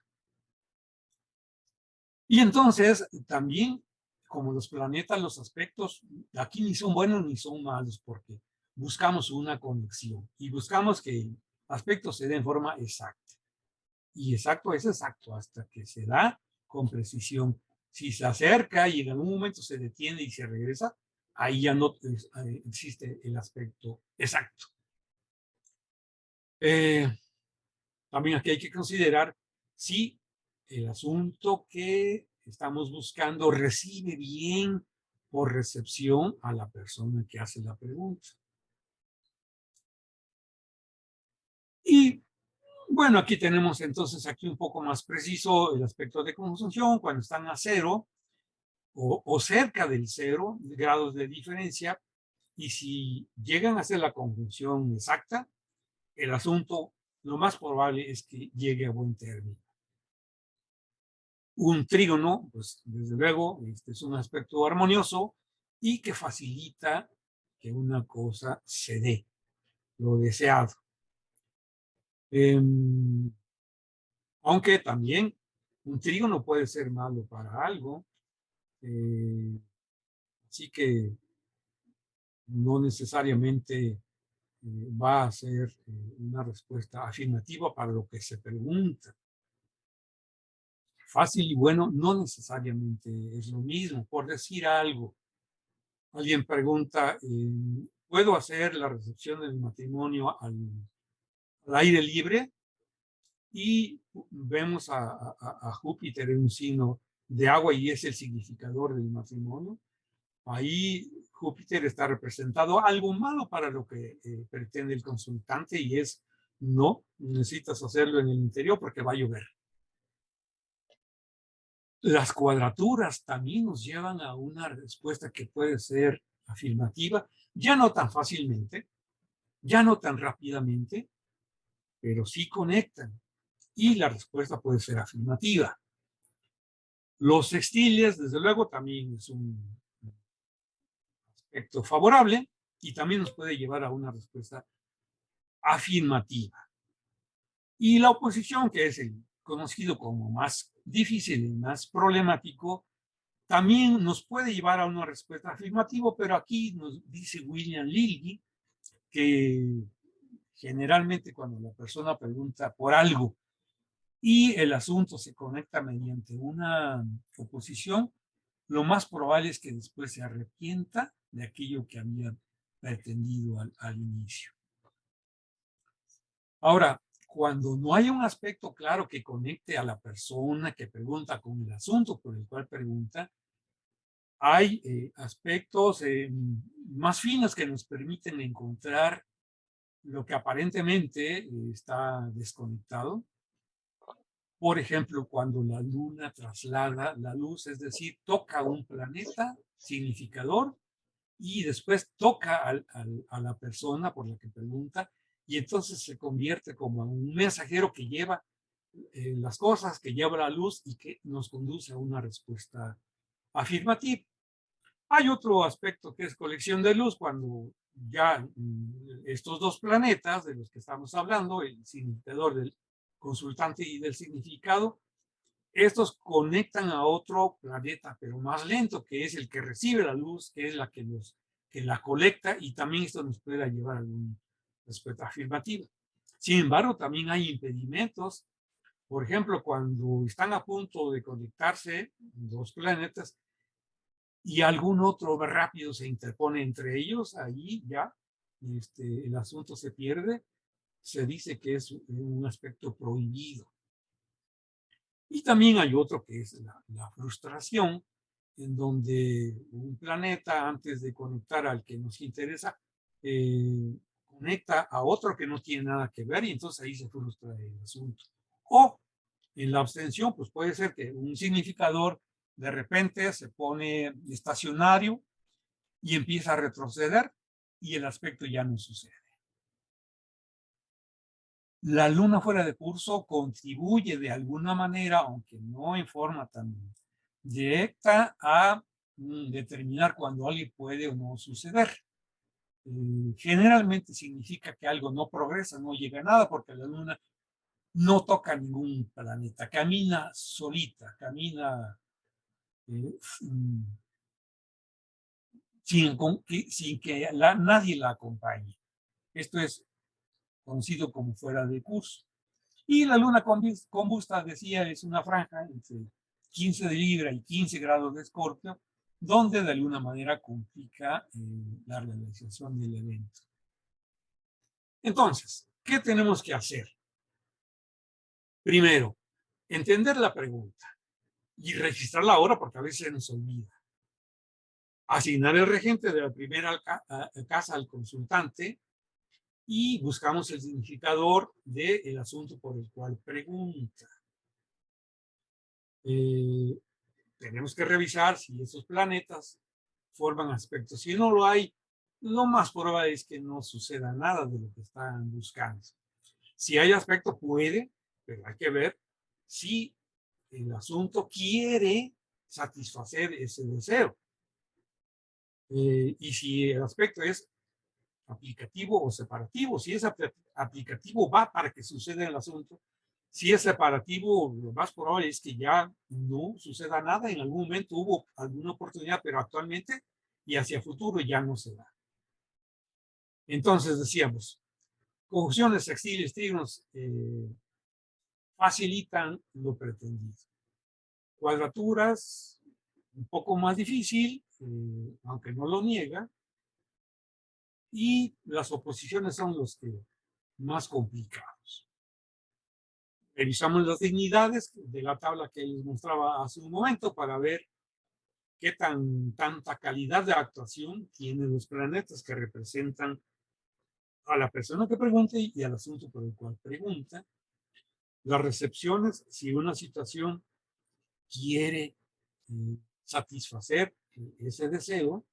Y entonces también, como los planetas, los aspectos, aquí ni son buenos ni son malos, porque buscamos una conexión y buscamos que el aspecto se dé en forma exacta. Y exacto es exacto hasta que se da con precisión. Si se acerca y en algún momento se detiene y se regresa, ahí ya no existe el aspecto exacto. También aquí hay que considerar si el asunto que estamos buscando recibe bien por recepción a la persona que hace la pregunta. Y bueno, aquí tenemos entonces aquí un poco más preciso el aspecto de conjunción cuando están a cero o cerca del cero grados de diferencia, y si llegan a ser la conjunción exacta, el asunto lo más probable es que llegue a buen término. Un trígono, pues desde luego, es un aspecto armonioso y que facilita que una cosa se dé, lo deseado. Aunque también un trígono puede ser malo para algo, así que no necesariamente va a ser una respuesta afirmativa para lo que se pregunta. Fácil y bueno no necesariamente es lo mismo. Por decir algo, alguien pregunta, ¿puedo hacer la recepción del matrimonio al aire libre? Y vemos a Júpiter en un signo de agua y es el significador del matrimonio. Ahí Júpiter está representado algo malo para lo que pretende el consultante y es no necesitas hacerlo en el interior porque va a llover. Las cuadraturas también nos llevan a una respuesta que puede ser afirmativa, ya no tan fácilmente, ya no tan rápidamente, pero sí conectan y la respuesta puede ser afirmativa. Los sextiles, desde luego, también es un aspecto favorable y también nos puede llevar a una respuesta afirmativa. Y la oposición, que es el conocido como más difícil y más problemático, también nos puede llevar a una respuesta afirmativa, pero aquí nos dice William Lilly que generalmente cuando la persona pregunta por algo y el asunto se conecta mediante una oposición, lo más probable es que después se arrepienta de aquello que había pretendido al inicio. Ahora, cuando no hay un aspecto claro que conecte a la persona que pregunta con el asunto por el cual pregunta, hay aspectos más finos que nos permiten encontrar lo que aparentemente está desconectado. Por ejemplo, cuando la luna traslada la luz, es decir, toca un planeta significador y después toca a la persona por la que pregunta y entonces se convierte como un mensajero que lleva las cosas, que lleva la luz y que nos conduce a una respuesta afirmativa. Hay otro aspecto que es colección de luz, cuando ya estos dos planetas de los que estamos hablando, el significador del consultante y del significado, estos conectan a otro planeta, pero más lento, que es el que recibe la luz, que es la que la colecta, y también esto nos puede llevar a alguna respuesta afirmativa. Sin embargo, también hay impedimentos. Por ejemplo, cuando están a punto de conectarse dos planetas y algún otro rápido se interpone entre ellos, ahí ya el asunto se pierde. Se dice que es un aspecto prohibido. Y también hay otro que es la frustración, en donde un planeta, antes de conectar al que nos interesa, conecta a otro que no tiene nada que ver y entonces ahí se frustra el asunto. O en la abstención, pues puede ser que un significador de repente se pone estacionario y empieza a retroceder y el aspecto ya no sucede. La luna fuera de curso contribuye de alguna manera, aunque no en forma tan directa, a determinar cuando algo puede o no suceder. Generalmente significa que algo no progresa, no llega a nada, porque la luna no toca ningún planeta, camina solita, camina sin que nadie la acompañe. Esto es conocido como fuera de curso. Y la luna combusta, decía, es una franja entre 15 de Libra y 15 grados de Escorpio, donde de alguna manera complica la realización del evento. Entonces, ¿qué tenemos que hacer? Primero, entender la pregunta y registrarla ahora porque a veces se nos olvida. Asignar el regente de la primera casa al consultante y buscamos el significador del asunto por el cual pregunta. Tenemos que revisar si esos planetas forman aspectos. Si no lo hay, lo más probable es que no suceda nada de lo que están buscando. Si hay aspecto, puede, pero hay que ver si el asunto quiere satisfacer ese deseo. Y si el aspecto es aplicativo o separativo, si es aplicativo va para que suceda el asunto. Si es separativo, lo más probable es que ya no suceda nada. En algún momento hubo alguna oportunidad, pero actualmente y hacia futuro ya no se da. Entonces decíamos, conjunciones sextiles, trígonos facilitan lo pretendido. Cuadraturas, un poco más difícil, aunque no lo niega. Y las oposiciones son los que más complicados. Revisamos las dignidades de la tabla que les mostraba hace un momento para ver qué tanta calidad de actuación tienen los planetas que representan a la persona que pregunta y al asunto por el cual pregunta. Las recepciones, si una situación quiere satisfacer ese deseo,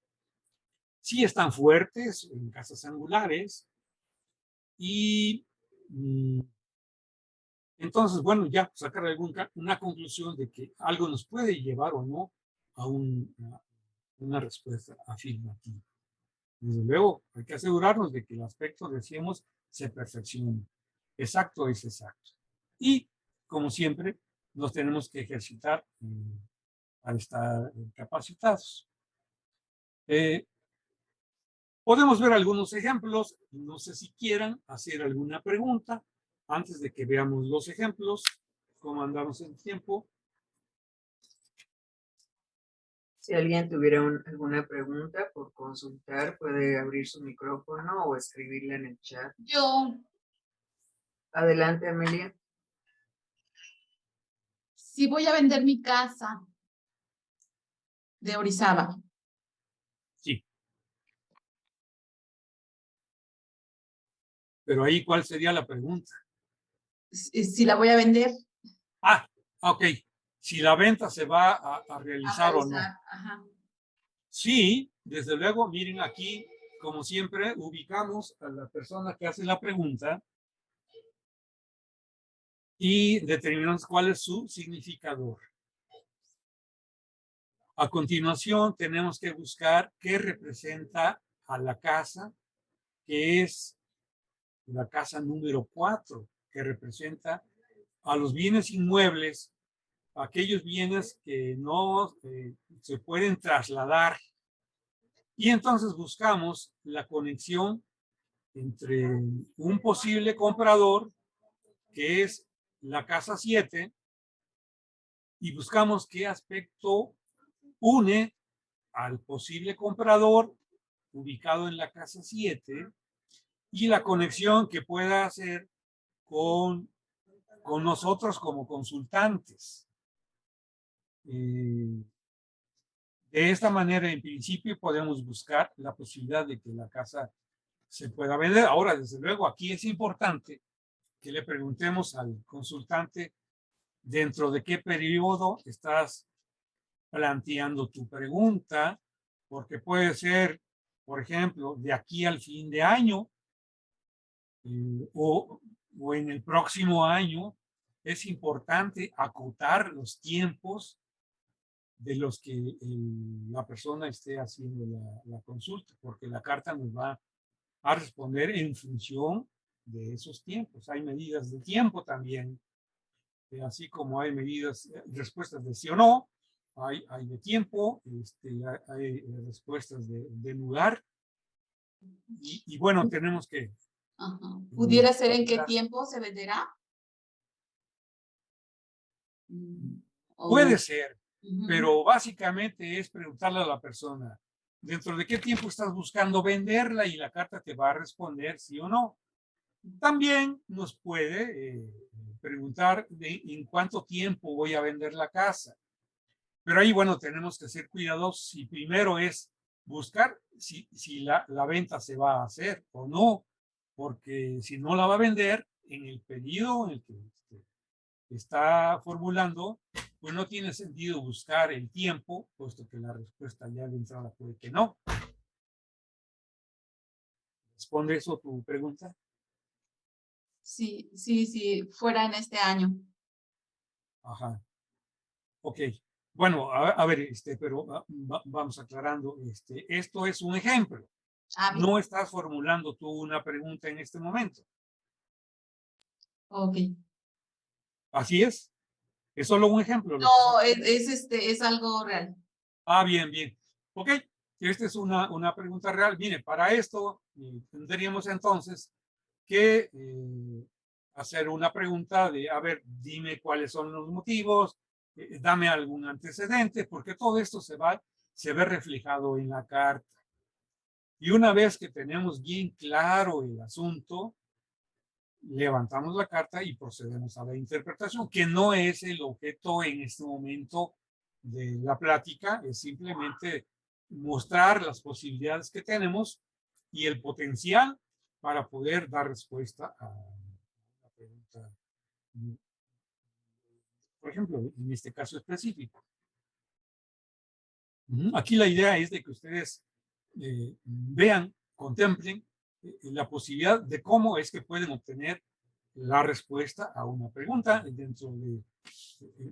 si están fuertes en casas angulares y entonces, bueno, ya sacar una conclusión de que algo nos puede llevar o no a una respuesta afirmativa. Desde luego, hay que asegurarnos de que el aspecto, decíamos, se perfeccione. Exacto es exacto. Y, como siempre, nos tenemos que ejercitar para estar capacitados. Podemos ver algunos ejemplos. No sé si quieran hacer alguna pregunta antes de que veamos los ejemplos. ¿Cómo andamos en tiempo? Si alguien tuviera alguna pregunta por consultar, puede abrir su micrófono o escribirla en el chat. Yo. Adelante, Amelia. Si voy a vender mi casa de Orizaba. Sí. Pero ahí, ¿cuál sería la pregunta? Si la voy a vender. Ah, ok. Si la venta se va a realizar o no. Ajá. Sí, desde luego, miren aquí, como siempre, ubicamos a la persona que hace la pregunta y determinamos cuál es su significador. A continuación, tenemos que buscar qué representa a la casa que es la casa número 4, que representa a los bienes inmuebles, aquellos bienes que no se pueden trasladar. Y entonces buscamos la conexión entre un posible comprador, que es la casa 7, y buscamos qué aspecto une al posible comprador ubicado en la casa 7 y la conexión que pueda hacer con nosotros como consultantes. De esta manera, en principio, podemos buscar la posibilidad de que la casa se pueda vender. Ahora, desde luego, aquí es importante que le preguntemos al consultante dentro de qué periodo estás planteando tu pregunta, porque puede ser, por ejemplo, de aquí al fin de año o en el próximo año. Es importante acotar los tiempos de los que la persona esté haciendo la consulta, porque la carta nos va a responder en función de esos tiempos. Hay medidas de tiempo también, así como hay medidas, respuestas de sí o no, hay de tiempo, hay respuestas de lugar, y bueno, tenemos que... Ajá. ¿Pudiera ser en qué Claro. tiempo se venderá? Puede ser, Ujú. pero básicamente es preguntarle a la persona, ¿dentro de qué tiempo estás buscando venderla? Y la carta te va a responder sí o no. También nos puede preguntar en cuánto tiempo voy a vender la casa. Pero ahí, bueno, tenemos que ser cuidadosos y primero es buscar si la venta se va a hacer o no, porque si no la va a vender en el periodo en el que está formulando, pues no tiene sentido buscar el tiempo, puesto que la respuesta ya de entrada puede que no. ¿Responde eso tu pregunta? Sí, sí, sí, fuera en este año. Ajá. Ok. Bueno, a ver, pero vamos aclarando. Esto es un ejemplo. Ah, bien. No estás formulando tú una pregunta en este momento. Ok. Así es. Es solo un ejemplo. No, es algo real. Ah, bien, bien. Ok. Esta es una pregunta real. Mire, para esto tendríamos entonces que hacer una pregunta de, a ver, dime cuáles son los motivos, dame algún antecedente, porque todo esto se ve reflejado en la carta. Y una vez que tenemos bien claro el asunto, levantamos la carta y procedemos a la interpretación, que no es el objeto en este momento de la plática, es simplemente mostrar las posibilidades que tenemos y el potencial para poder dar respuesta a la pregunta, por ejemplo, en este caso específico. Aquí la idea es de que ustedes vean, contemplen la posibilidad de cómo es que pueden obtener la respuesta a una pregunta. Dentro de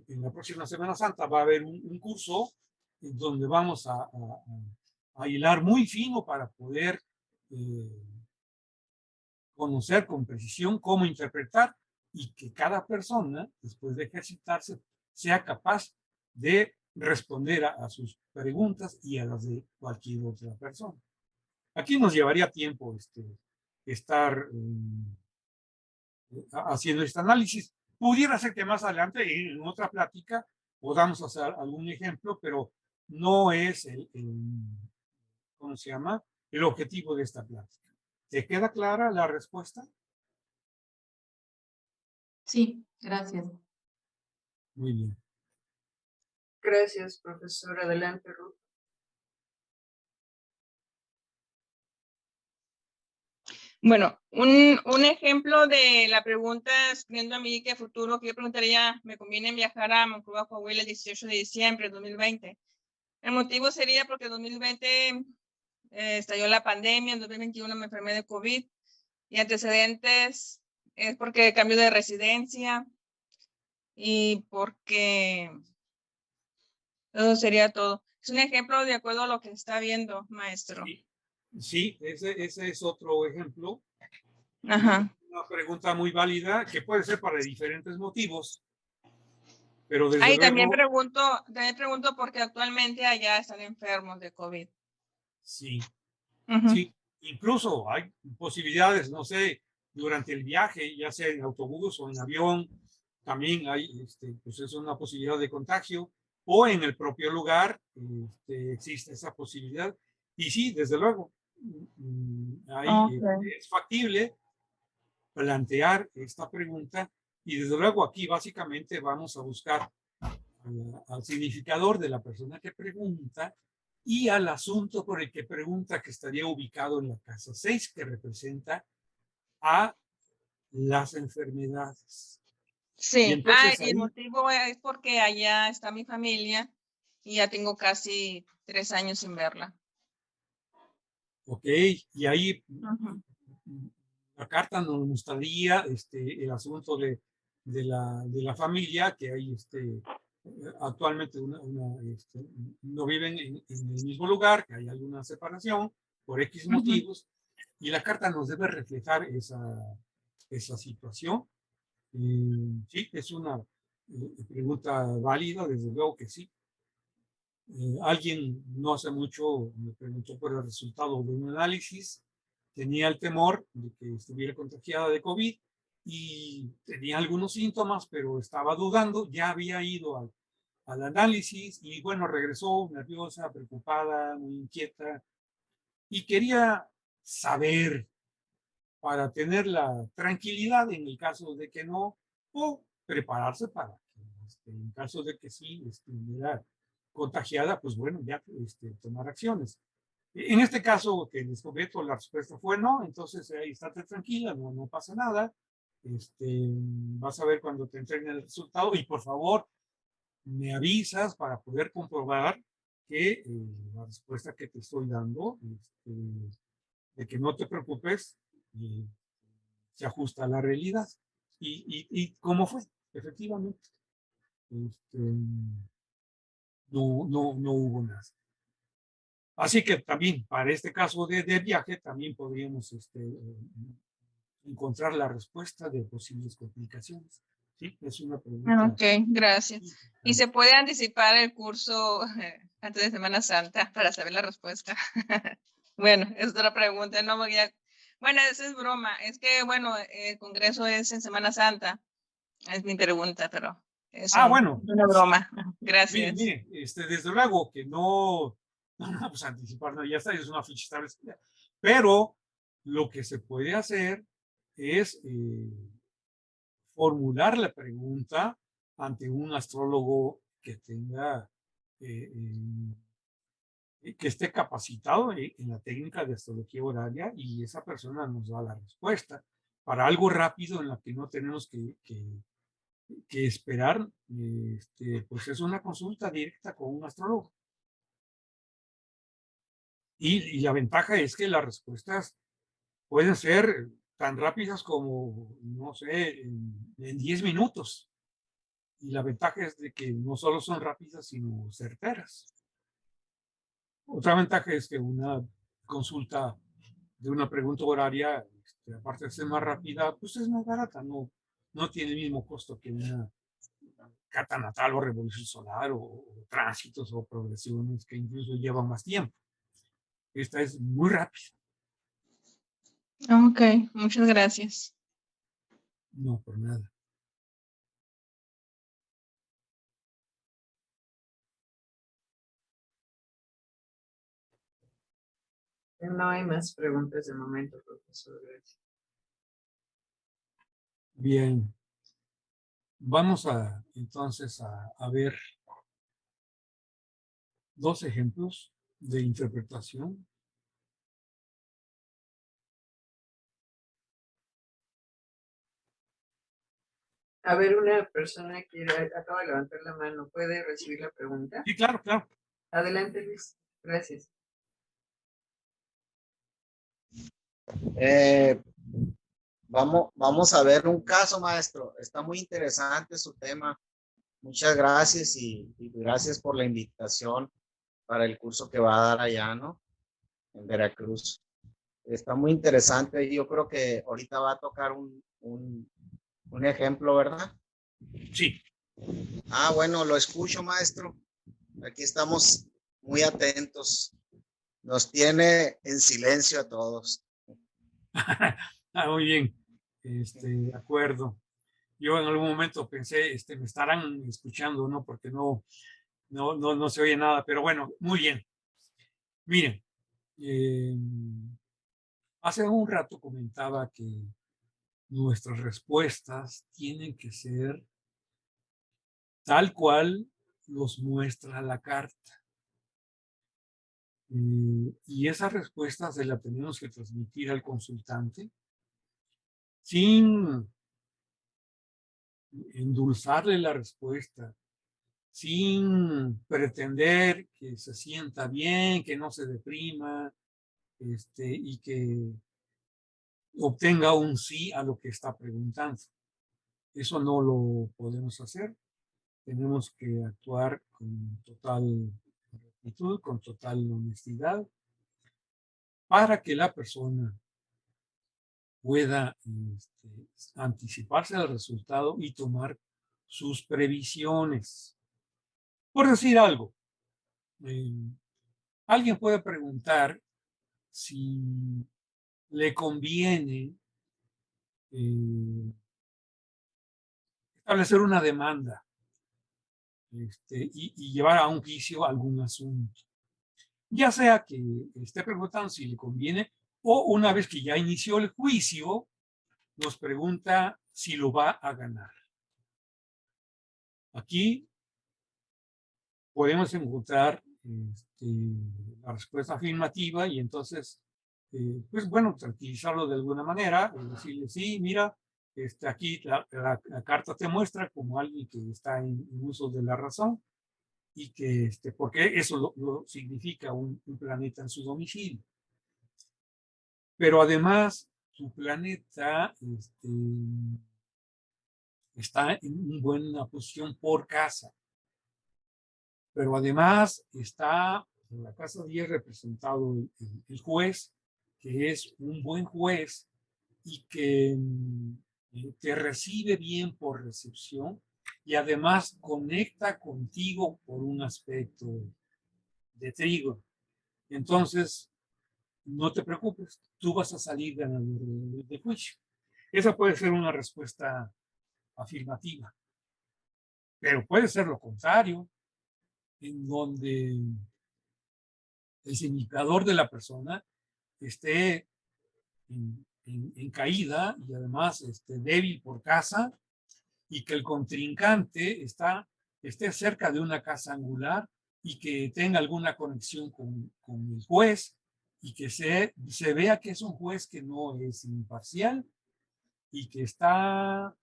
en la próxima Semana Santa va a haber un curso en donde vamos a hilar muy fino para poder conocer con precisión cómo interpretar y que cada persona, después de ejercitarse, sea capaz de responder a sus preguntas y a las de cualquier otra persona. Aquí nos llevaría tiempo estar haciendo este análisis. Pudiera ser que más adelante, en otra plática, podamos hacer algún ejemplo, pero no es ¿cómo se llama? El objetivo de esta plática. ¿Te queda clara la respuesta? Sí, gracias. Muy bien. Gracias, profesor. Adelante, Ruth. Bueno, un ejemplo de la pregunta, viendo a mí que a futuro, que yo preguntaría, me conviene viajar a Monclova, Coahuila, el 18 de diciembre de 2020. El motivo sería porque en 2020 estalló la pandemia, en 2021 me enfermé de COVID, y antecedentes es porque cambio de residencia y porque eso sería todo. Es un ejemplo de acuerdo a lo que está viendo, maestro. Sí. Sí, ese es otro ejemplo. Ajá. Una pregunta muy válida que puede ser para diferentes motivos, pero desde Ahí luego, también pregunto porque actualmente allá están enfermos de COVID. sí, Ujú. sí. Incluso hay posibilidades, no sé, durante el viaje, ya sea en autobús o en avión, también hay, pues es una posibilidad de contagio, o en el propio lugar existe esa posibilidad. Y sí, desde luego, ahí Okay. es factible plantear esta pregunta y desde luego aquí básicamente vamos a buscar al significador de la persona que pregunta y al asunto por el que pregunta, que estaría ubicado en la casa 6, que representa a las enfermedades. Y Sí. entonces Y el ahí, motivo es porque allá está mi familia y ya tengo casi 3 años sin verla. ok, y ahí Ujú. la carta nos mostraría el asunto de la familia, que hay actualmente no viven en el mismo lugar, que hay alguna separación por X Ujú. motivos, y la carta nos debe reflejar esa situación. Sí, es una pregunta válida, desde luego que sí. Alguien no hace mucho me preguntó por el resultado de un análisis, tenía el temor de que estuviera contagiada de COVID y tenía algunos síntomas, pero estaba dudando, ya había ido al análisis y bueno, regresó nerviosa, preocupada, muy inquieta y quería saber para tener la tranquilidad en el caso de que no, o prepararse para que en caso de que sí estuviera contagiada, pues bueno, ya tomar acciones. En este caso que les comento, la respuesta fue no, entonces ahí estate tranquila, no pasa nada. Vas a ver cuando te entreguen el resultado y por favor me avisas para poder comprobar que la respuesta que te estoy dando, de que no te preocupes, eh, se ajusta a la realidad. Y cómo fue, efectivamente, este, no hubo nada. Así que también para este caso de viaje, también podríamos encontrar la respuesta de posibles complicaciones. Sí, es una pregunta Ok, gracias. ¿Y se importante. puede anticipar el curso antes de Semana Santa para saber la respuesta? Bueno, es otra pregunta. No voy a... Bueno, esa es broma. Es que, bueno, el congreso es en Semana Santa. Es mi pregunta, pero es Bueno, una sí, broma. Gracias. mire, desde luego que no, no vamos a anticipar, no, ya está, es una ficha establecida. Pero lo que se puede hacer es formular la pregunta ante un astrólogo que tenga, eh, que esté capacitado en la técnica de astrología horaria y esa persona nos da la respuesta. Para algo rápido en la que no tenemos que esperar, pues es una consulta directa con un astrólogo. Y la ventaja es que las respuestas pueden ser tan rápidas como, no sé, en 10 minutos. Y la ventaja es de que no solo son rápidas, sino certeras. Otra ventaja es que una consulta de una pregunta horaria, aparte de ser más rápida, pues es más barata, no tiene el mismo costo que una carta natal o revolución solar o tránsitos o progresiones que incluso llevan más tiempo. Esta es muy rápida. Ok, muchas gracias. No, por nada. No hay más preguntas de momento, profesor. Gracias. Bien. Vamos entonces a ver dos ejemplos de interpretación. A ver, una persona que acaba de levantar la mano, ¿puede recibir la pregunta? Sí, claro, claro. Adelante, Luis. Gracias. Vamos a ver un caso, maestro. Está muy interesante su tema. Muchas gracias y gracias por la invitación para el curso que va a dar allá, ¿no? en Veracruz. Está muy interesante y yo creo que ahorita va a tocar un ejemplo, ¿verdad? Sí. Ah, bueno, lo escucho, maestro. Aquí estamos muy atentos. Nos tiene en silencio a todos. Muy bien. De acuerdo. Yo en algún momento pensé, me estarán escuchando, ¿no? Porque no se oye nada, pero bueno, muy bien. Miren, hace un rato comentaba que nuestras respuestas tienen que ser tal cual los muestra la carta. Y esa respuesta se la tenemos que transmitir al consultante sin endulzarle la respuesta, sin pretender que se sienta bien, que no se deprima, y que obtenga un sí a lo que está preguntando. Eso no lo podemos hacer. Tenemos que actuar con total rectitud, con total honestidad, para que la persona pueda anticiparse al resultado y tomar sus previsiones. Por decir algo, alguien puede preguntar si le conviene establecer una demanda y llevar a un juicio algún asunto. Ya sea que esté preguntando si le conviene o una vez que ya inició el juicio, nos pregunta si lo va a ganar. Aquí podemos encontrar la respuesta afirmativa y entonces, pues bueno, tranquilizarlo de alguna manera, decirle, sí, mira, aquí la carta te muestra como alguien que está en uso de la razón y que, porque eso lo significa un planeta en su domicilio. Pero además, tu planeta está en una buena posición por casa. Pero además está en la casa 10 representado el juez, que es un buen juez y que te recibe bien por recepción y además conecta contigo por un aspecto de trigo. Entonces, no te preocupes, tú vas a salir ganador de juicio. Esa puede ser una respuesta afirmativa, pero puede ser lo contrario, en donde el significador de la persona esté en caída y además débil por casa y que el contrincante esté cerca de una casa angular y que tenga alguna conexión con el juez y que se vea que es un juez que no es imparcial y que está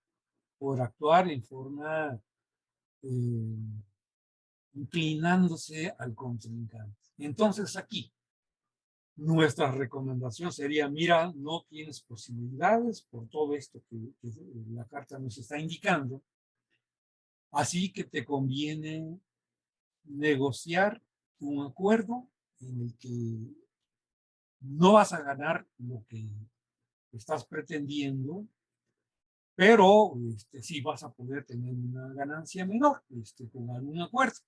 por actuar en forma inclinándose al contrincante. Entonces aquí nuestra recomendación sería, mira, no tienes posibilidades por todo esto que la carta nos está indicando, así que te conviene negociar un acuerdo en el que no vas a ganar lo que estás pretendiendo, pero sí vas a poder tener una ganancia menor con algún acuerdo,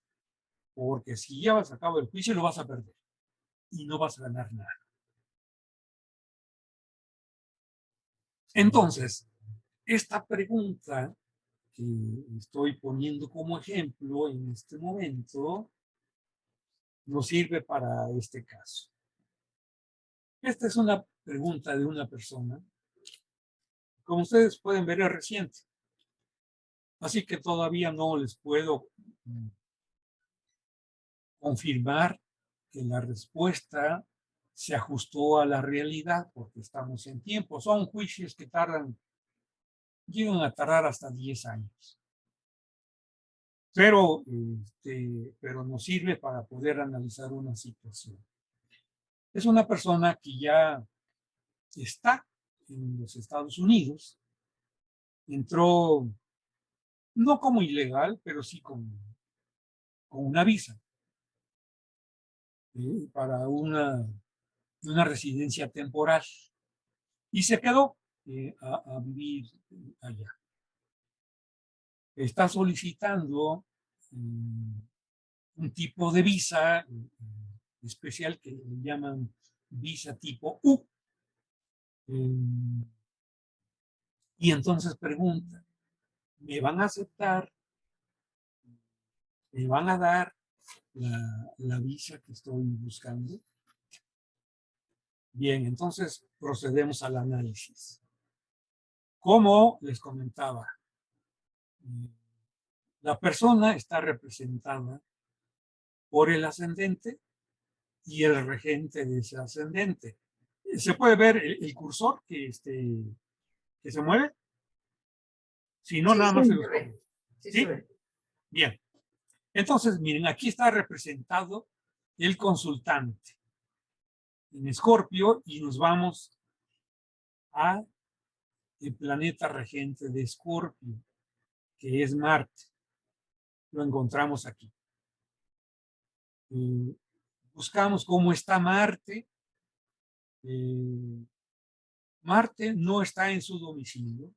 porque si llevas a cabo el juicio lo vas a perder y no vas a ganar nada. Entonces, esta pregunta que estoy poniendo como ejemplo en este momento nos sirve para este caso. Esta es una pregunta de una persona. Como ustedes pueden ver, es reciente. Así que todavía no les puedo confirmar que la respuesta se ajustó a la realidad porque estamos en tiempo. Son juicios que llegan a tardar hasta 10 años. Pero nos sirve para poder analizar una situación. Es una persona que ya está en los Estados Unidos, entró no como ilegal, pero sí con una visa para una de una residencia temporal y se quedó a vivir allá. Está solicitando un tipo de visa especial que le llaman visa tipo U. Y entonces pregunta, ¿me van a aceptar? ¿Me van a dar la visa que estoy buscando? Bien, entonces procedemos al análisis. Como les comentaba, la persona está representada por el ascendente y el regente de ese ascendente. ¿Se puede ver el cursor que se mueve? Si no, Sí, nada sí, más se se los ve. pongo. Sí, ¿Sí? se ve. Bien. Entonces, miren, aquí está representado el consultante en Escorpio y nos vamos a el planeta regente de Escorpio, que es Marte. Lo encontramos aquí. Buscamos cómo está Marte. Marte no está en su domicilio.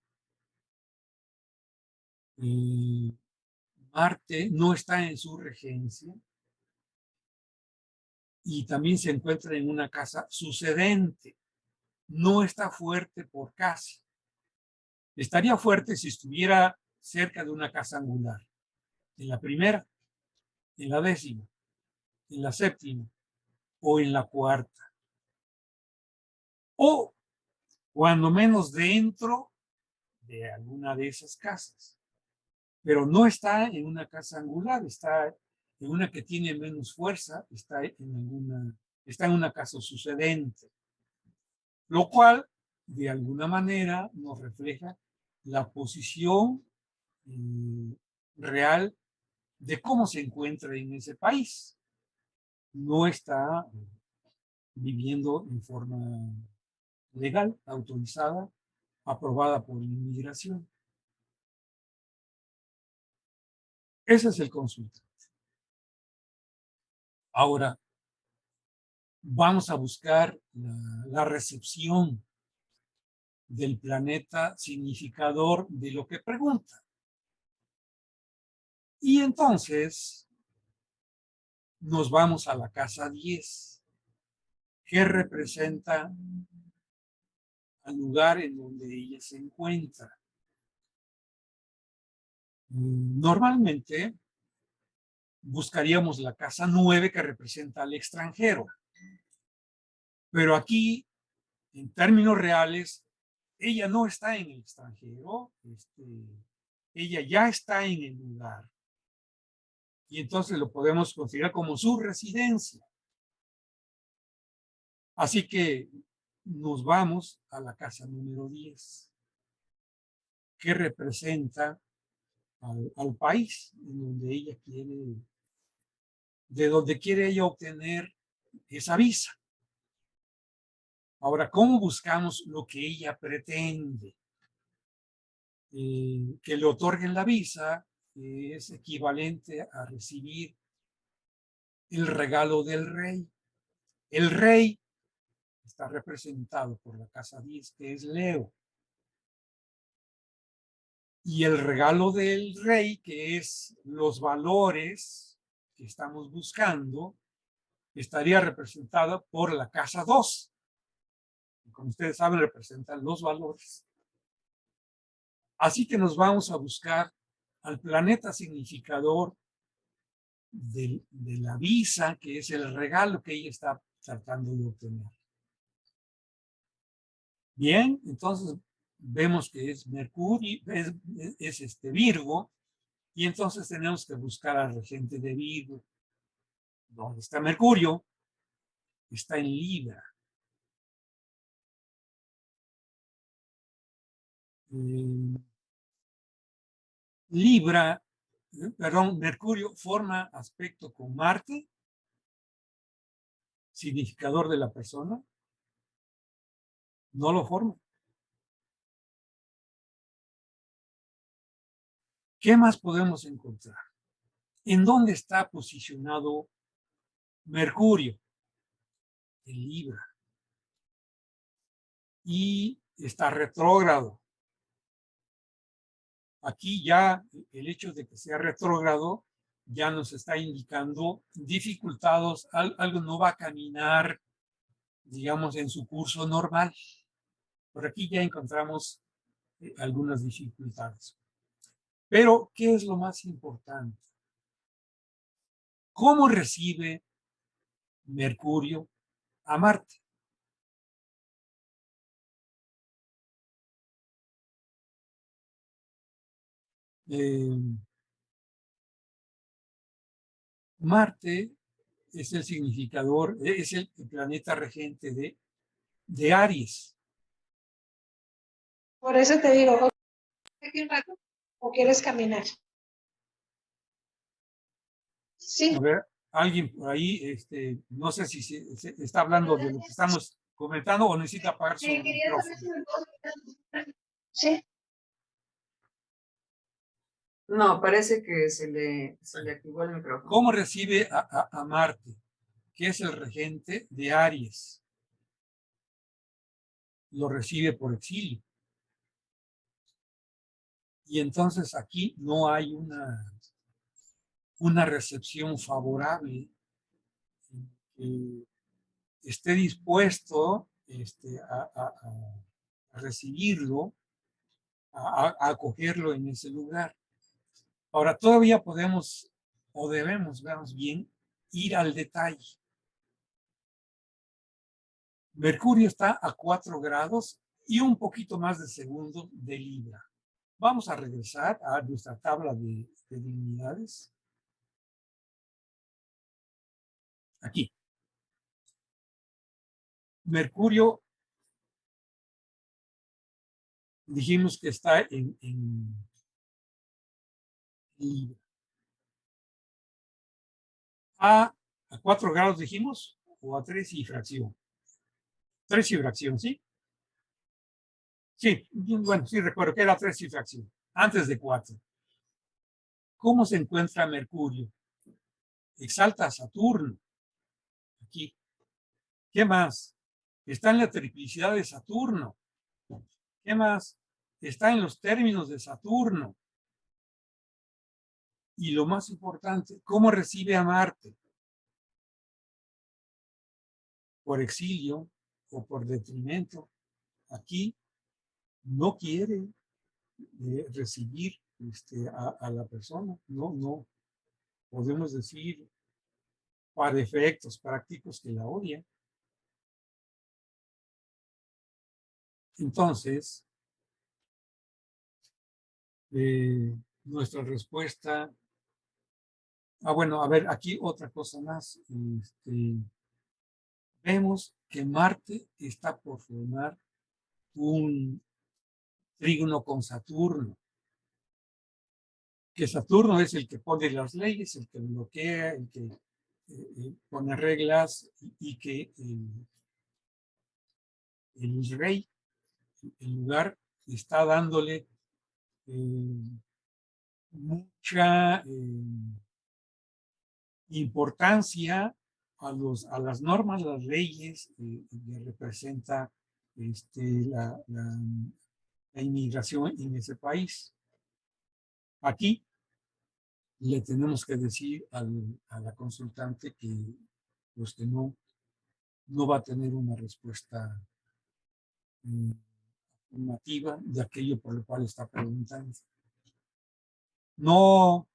Marte no está en su regencia. Y también se encuentra en una casa sucedente. No está fuerte por casa. Estaría fuerte si estuviera cerca de una casa angular. En la primera, en la décima, en la séptima o en la cuarta. O cuando menos dentro de alguna de esas casas. Pero no está en una casa angular, está en una que tiene menos fuerza, está en una casa sucedente. Lo cual, de alguna manera, nos refleja la posición real de cómo se encuentra en ese país. No está viviendo en forma legal, autorizada, aprobada por inmigración. Ese es el consultante. Ahora, vamos a buscar la recepción del planeta significador de lo que pregunta. Y entonces nos vamos a la casa 10, que representa al lugar en donde ella se encuentra. Normalmente buscaríamos la casa 9 que representa al extranjero. Pero aquí, en términos reales, ella no está en el extranjero, ella ya está en el lugar. Y entonces lo podemos considerar como su residencia. Así que nos vamos a la casa número 10, que representa al país en donde ella quiere, de donde quiere ella obtener esa visa. Ahora, ¿cómo buscamos lo que ella pretende? Que le otorguen la visa es equivalente a recibir el regalo del rey. El rey está representado por la casa 10, que es Leo. Y el regalo del rey, que es los valores que estamos buscando, estaría representada por la casa 2. Como ustedes saben, representan los valores. Así que nos vamos a buscar al planeta significador de la visa, que es el regalo que ella está tratando de obtener. Bien, entonces vemos que es Mercurio, es Virgo, y entonces tenemos que buscar al regente de Virgo. ¿Dónde está Mercurio? Está en Libra. Libra, perdón, Mercurio forma aspecto con Marte, significador de la persona. No lo forma. ¿Qué más podemos encontrar? ¿En dónde está posicionado Mercurio? En Libra. y está retrógrado. Aquí ya el hecho de que sea retrógrado ya nos está indicando dificultados, algo no va a caminar, digamos, en su curso normal. Por aquí ya encontramos algunas dificultades. Pero, ¿qué es lo más importante? ¿Cómo recibe Mercurio a Marte? Marte es el significador, es el planeta regente de Aries. Por eso te digo, ¿aquí un rato o quieres caminar? Sí. A ver, alguien por ahí, no sé si se está hablando de lo que estamos comentando o necesita apagar su micrófono. Sí. No, parece que se le activó el micrófono. ¿Cómo recibe a Marte, que es el regente de Aries? Lo recibe por exilio. Y entonces aquí no hay una recepción favorable que esté dispuesto a recibirlo, a acogerlo en ese lugar. Ahora, todavía podemos o debemos, veamos bien, ir al detalle. Mercurio está a 4 grados y un poquito más de segundo de Libra. Vamos a regresar a nuestra tabla de dignidades. Aquí. Mercurio, dijimos que está en Libra. A 4 grados dijimos, o a 3 y fracción. 3 y fracción, ¿sí? Sí, bueno, sí recuerdo que era 3 y fracción, antes de 4. ¿Cómo se encuentra Mercurio? Exalta a Saturno. Aquí. ¿Qué más? Está en la triplicidad de Saturno. ¿Qué más? Está en los términos de Saturno. Y lo más importante, ¿cómo recibe a Marte? Por exilio o por detrimento. Aquí no quiere recibir a la persona. No podemos decir para efectos prácticos que la odia. Entonces, nuestra respuesta. Bueno, a ver, aquí otra cosa más. Vemos que Marte está por formar un trígono con Saturno. Que Saturno es el que pone las leyes, el que bloquea, el que pone reglas y que el rey, el lugar, está dándole mucha importancia a las normas, las leyes que representa la inmigración en ese país. Aquí le tenemos que decir a la consultante que, pues, que no va a tener una respuesta afirmativa de aquello por lo cual está preguntando. No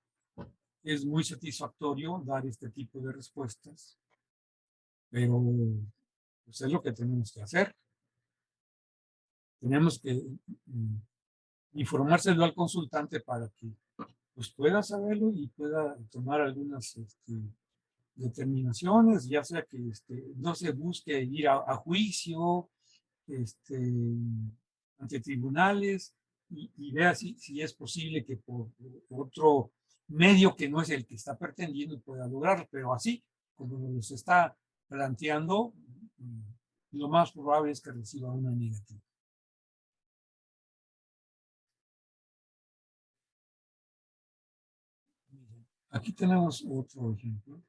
es muy satisfactorio dar este tipo de respuestas, pero pues es lo que tenemos que hacer. Tenemos que informárselo al consultante para que pues, pueda saberlo y pueda tomar algunas determinaciones, ya sea que no se busque ir a juicio ante tribunales y vea si es posible que por otro medio que no es el que está pretendiendo pueda lograrlo, pero así como nos está planteando, lo más probable es que reciba una negativa. Aquí tenemos otro ejemplo.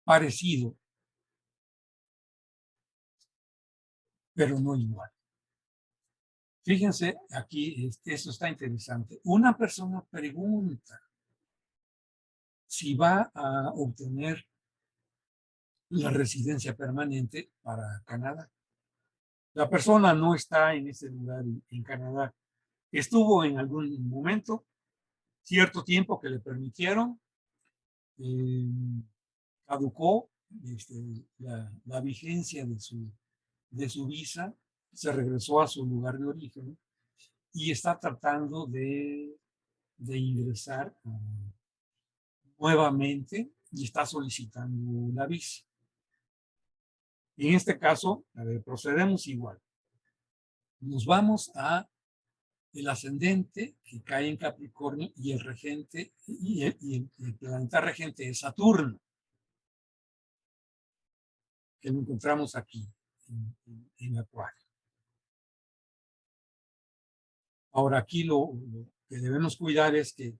Parecido. pero no igual. Fíjense aquí, esto está interesante. Una persona pregunta si va a obtener la residencia permanente para Canadá. La persona no está en ese lugar en Canadá. Estuvo en algún momento, cierto tiempo que le permitieron, caducó la vigencia de su visa, se regresó a su lugar de origen y está tratando de ingresar nuevamente y está solicitando la visa. En este caso, a ver, procedemos igual. Nos vamos a el ascendente que cae en Capricornio y el regente y el planeta regente es Saturno, que lo encontramos aquí en Acuario. Ahora aquí lo que debemos cuidar es que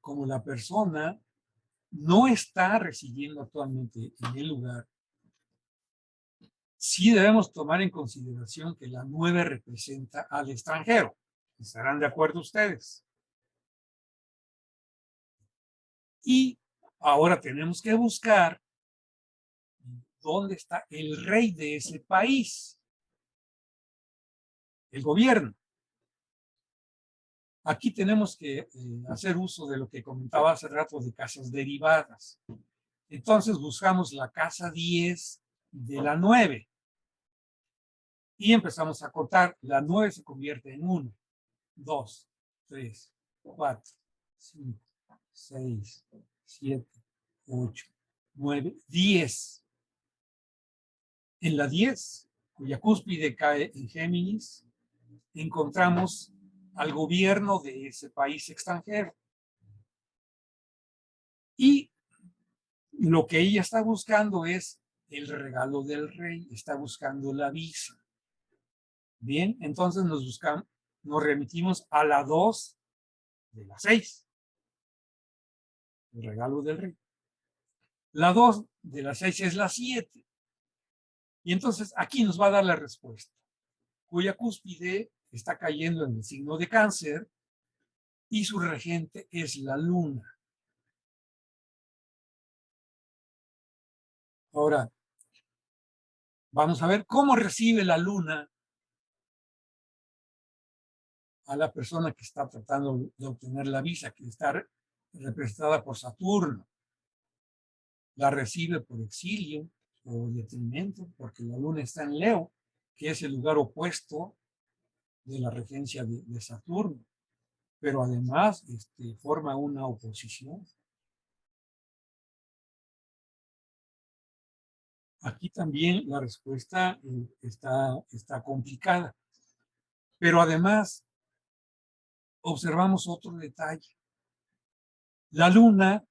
como la persona no está residiendo actualmente en el lugar, sí debemos tomar en consideración que la 9 representa al extranjero. ¿Estarán de acuerdo ustedes? Y ahora tenemos que buscar dónde está el rey de ese país, el gobierno. Aquí tenemos que hacer uso de lo que comentaba hace rato de casas derivadas. Entonces buscamos la casa 10 de la 9 y empezamos a contar. La 9 se convierte en 1, 2, 3, 4, 5, 6, 7, 8, 9, 10. En la 10, cuya cúspide cae en Géminis, encontramos al gobierno de ese país extranjero. Y lo que ella está buscando es el regalo del rey, está buscando la visa. Bien, entonces nos remitimos a la 2 de la 6, el regalo del rey. La 2 de la 6 es la 7. Y entonces aquí nos va a dar la respuesta, cuya cúspide está cayendo en el signo de Cáncer y su regente es la luna. Ahora, vamos a ver cómo recibe la luna a la persona que está tratando de obtener la visa, que está representada por Saturno. La recibe por exilio o detrimento, porque la luna está en Leo, que es el lugar opuesto de la regencia de Saturno. Pero además forma una oposición. Aquí también la respuesta está complicada. Pero además observamos otro detalle. La luna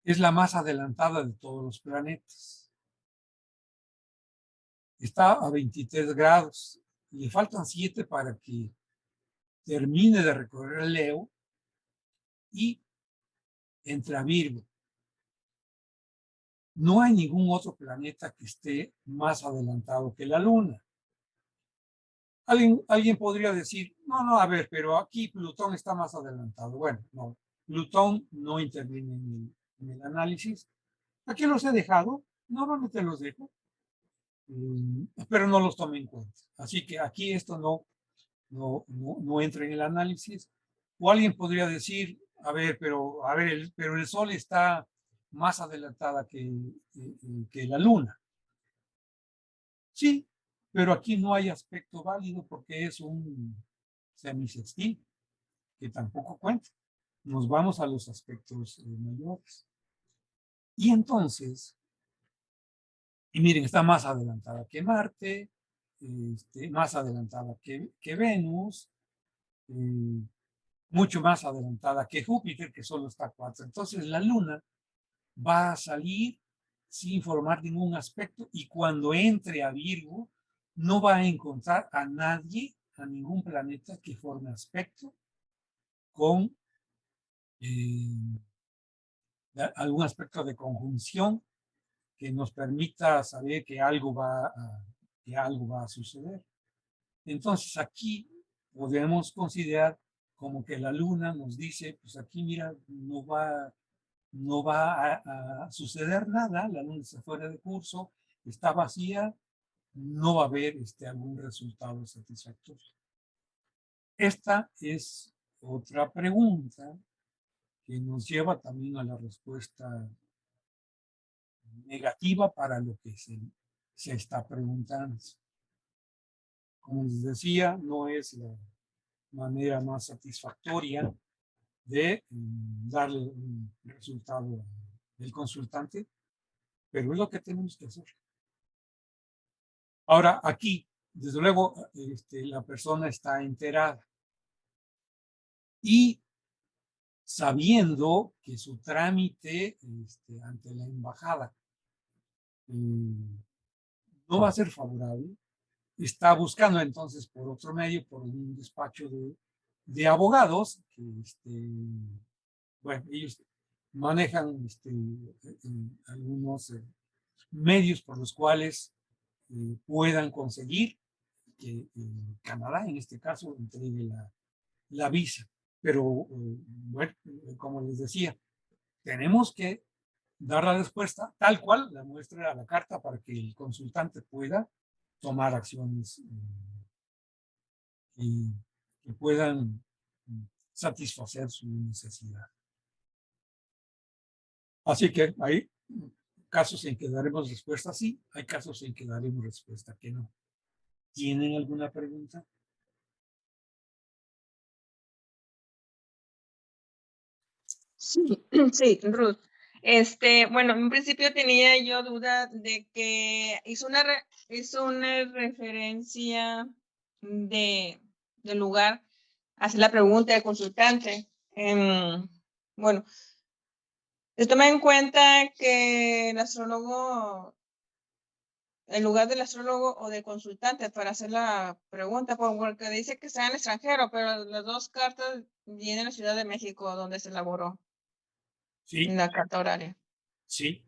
es la más adelantada de todos los planetas. Está a 23 grados. Le faltan 7 para que termine de recorrer Leo y entre a Virgo. No hay ningún otro planeta que esté más adelantado que la luna. Alguien podría decir, no, a ver, pero aquí Plutón está más adelantado. Bueno, no, Plutón no interviene en el análisis. Aquí los he dejado, normalmente los dejo, pero no los tome en cuenta. Así que aquí esto no entra en el análisis. O alguien podría decir, a ver, pero el Sol está más adelantada que la Luna. Sí, pero aquí no hay aspecto válido porque es un semisextil que tampoco cuenta. Nos vamos a los aspectos mayores. Y entonces, y miren, está más adelantada que Marte, más adelantada que Venus, mucho más adelantada que Júpiter, que solo está a 4. Entonces la Luna va a salir sin formar ningún aspecto y cuando entre a Virgo no va a encontrar a nadie, a ningún planeta que forme aspecto con algún aspecto de conjunción que nos permita saber que algo va a suceder. Entonces aquí podemos considerar como que la luna nos dice, pues aquí mira, no va a suceder nada, la luna está fuera de curso, está vacía, no va a haber algún resultado satisfactorio. Esta es otra pregunta que nos lleva también a la respuesta negativa para lo que se está preguntando. Como les decía, no es la manera más satisfactoria de darle un resultado del consultante, pero es lo que tenemos que hacer. Ahora, aquí, desde luego, la persona está enterada y sabiendo que su trámite ante la embajada no va a ser favorable, está buscando entonces por otro medio, por un despacho de abogados, que bueno, ellos manejan algunos medios por los cuales puedan conseguir que Canadá, en este caso, entregue la visa. Pero, bueno, como les decía, tenemos que dar la respuesta tal cual la muestra la carta para que el consultante pueda tomar acciones y que puedan satisfacer su necesidad. Así que hay casos en que daremos respuesta sí, hay casos en que daremos respuesta que no. ¿Tienen alguna pregunta? Sí, sí, Ruth. Bueno, en un principio tenía yo duda de que hizo una referencia del lugar, hace la pregunta del consultante. Bueno, se toma en cuenta que el lugar del astrólogo o del consultante para hacer la pregunta, porque dice que está en el extranjero, pero las dos cartas vienen de la Ciudad de México, donde se elaboró. Sí. La carta horaria. Sí.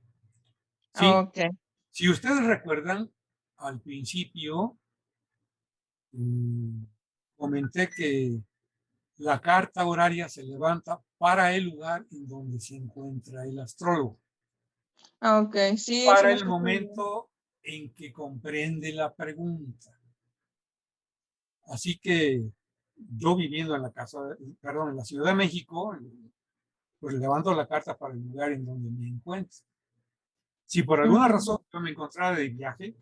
Sí. Okay. Si ustedes recuerdan, al principio comenté que la carta horaria se levanta para el lugar en donde se encuentra el astrólogo. Ok, sí. Para el momento en que comprende la pregunta. Así que yo viviendo en en la Ciudad de México, pues levanto la carta para el lugar en donde me encuentro. Si por alguna razón yo me encontrara de viaje,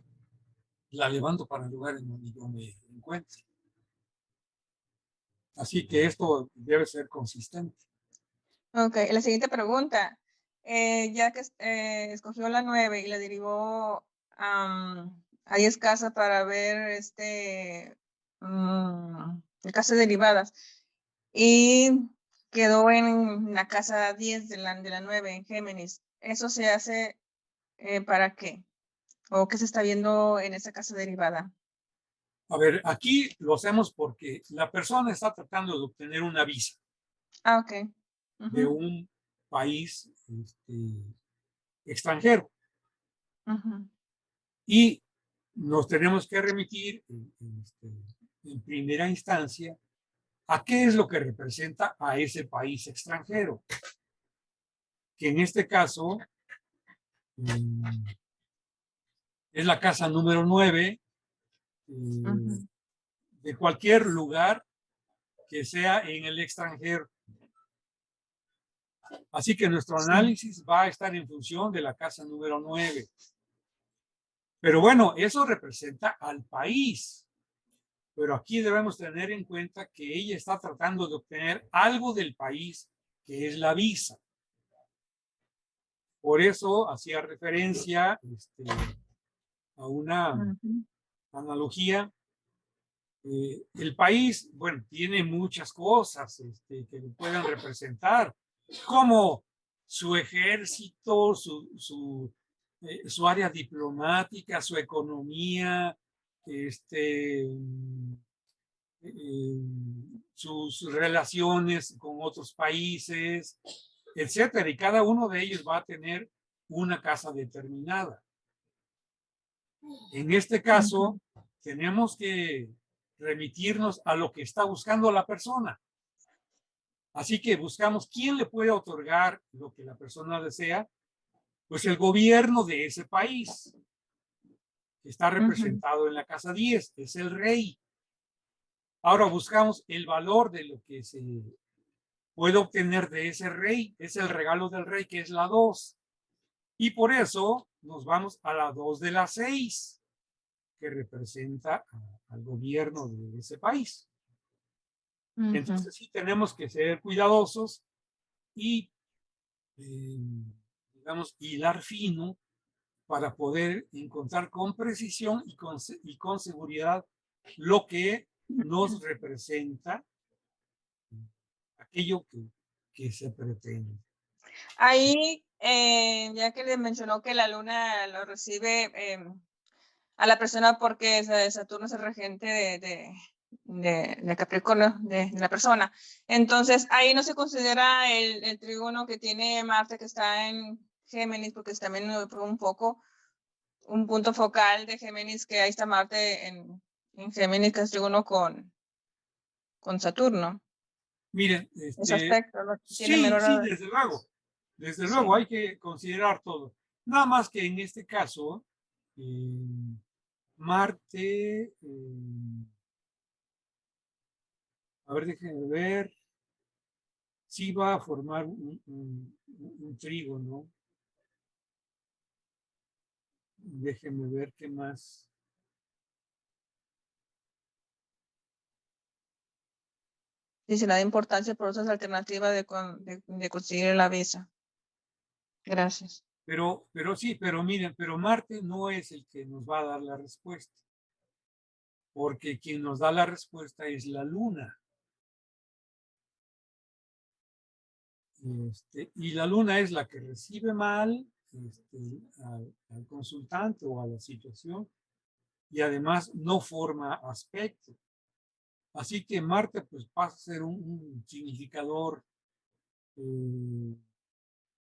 la levanto para el lugar en donde yo me encuentro. Así que esto debe ser consistente. Ok, la siguiente pregunta. Ya que escogió la 9 y la derivó a 10 casas para ver el caso de derivadas. Y quedó en la casa 10 de la 9 en Géminis. ¿Eso se hace para qué? ¿O qué se está viendo en esa casa derivada? A ver, aquí lo hacemos porque la persona está tratando de obtener una visa. Ah, ok. De un país extranjero. Y nos tenemos que remitir en primera instancia a qué es lo que representa a ese país extranjero. Que en este caso es la casa número 9 de cualquier lugar que sea en el extranjero. Así que nuestro análisis va a estar en función de la casa número 9. Pero bueno, eso representa al país. Pero aquí debemos tener en cuenta que ella está tratando de obtener algo del país, que es la visa. Por eso hacía referencia a una analogía. El país, bueno, tiene muchas cosas que lo puedan representar, como su ejército, su área diplomática, su economía, sus relaciones con otros países, etcétera. Y cada uno de ellos va a tener una casa determinada. En este caso, tenemos que remitirnos a lo que está buscando la persona. Así que buscamos quién le puede otorgar lo que la persona desea. Pues el gobierno de ese país, que está representado en la casa 10, es el rey. Ahora buscamos el valor de lo que se puede obtener de ese rey. Es el regalo del rey, que es la 2. Y por eso nos vamos a la 2 de la 6, que representa al gobierno de ese país. Entonces sí tenemos que ser cuidadosos y, digamos, hilar fino para poder encontrar con precisión y con seguridad lo que nos representa aquello que se pretende. Ahí, ya que le mencionó que la luna lo recibe a la persona porque Saturno es el regente de Capricornio, de la persona. Entonces, ahí no se considera el trígono que tiene Marte, que está en Géminis, porque también un poco un punto focal de Géminis, que ahí está Marte en Géminis, que es trígono con Saturno. Miren, Ese aspecto ¿no? Tiene sí, menor... sí, desde luego hay que considerar todo. Nada más que en este caso, Marte, a ver, déjenme ver, sí va a formar un trígono. Déjenme ver qué más. Sí, se le da importancia por otras alternativas de conseguir la visa. Gracias. Pero sí, pero miren, pero Marte no es el que nos va a dar la respuesta. Porque quien nos da la respuesta es la Luna. Y la Luna es la que recibe mal al consultante o a la situación y además no forma aspecto. Así que Marte pues pasa a ser un significador,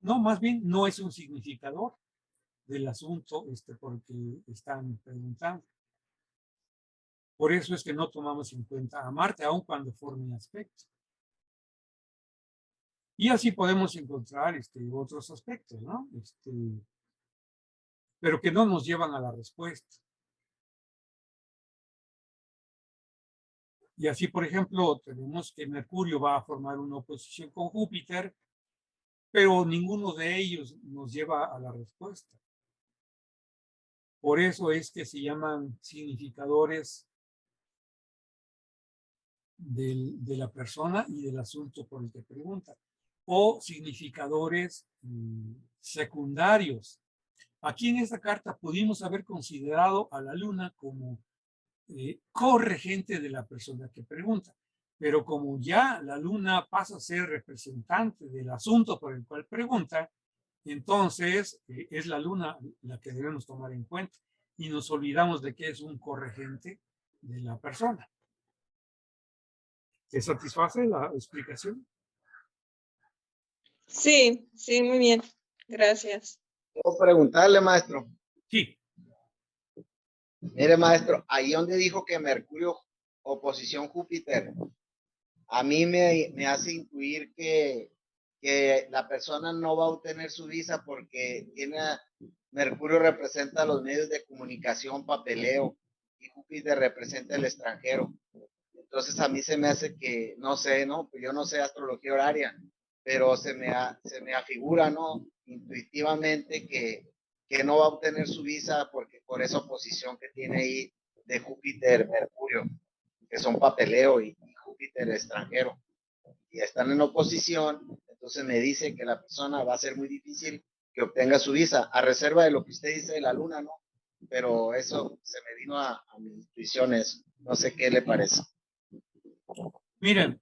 no, más bien no es un significador del asunto porque están preguntando. Por eso es que no tomamos en cuenta a Marte, aun cuando forme aspecto. Y así podemos encontrar otros aspectos, ¿no? Pero que no nos llevan a la respuesta. Y así, por ejemplo, tenemos que Mercurio va a formar una oposición con Júpiter, pero ninguno de ellos nos lleva a la respuesta. Por eso es que se llaman significadores de la persona y del asunto por el que pregunta, o significadores secundarios. Aquí en esta carta pudimos haber considerado a la Luna como corregente de la persona que pregunta, pero como ya la Luna pasa a ser representante del asunto por el cual pregunta, entonces es la Luna la que debemos tomar en cuenta y nos olvidamos de que es un corregente de la persona. ¿Te satisface la explicación? Sí, sí, muy bien. Gracias. ¿Puedo preguntarle, maestro? Sí. Mire, maestro, ahí donde dijo que Mercurio oposición Júpiter, a mí me hace intuir que la persona no va a obtener su visa porque Mercurio representa los medios de comunicación, papeleo, y Júpiter representa el extranjero. Entonces a mí se me hace que, no sé, ¿no? Pues yo no sé astrología horaria, pero se me afigura, ¿no? Intuitivamente que no va a obtener su visa porque por esa oposición que tiene ahí de Júpiter, Mercurio, que son papeleo y Júpiter extranjero. Y están en oposición, entonces me dice que la persona va a ser muy difícil que obtenga su visa, a reserva de lo que usted dice de la Luna, ¿no? Pero eso se me vino a mis intuiciones. No sé qué le parece. Miren,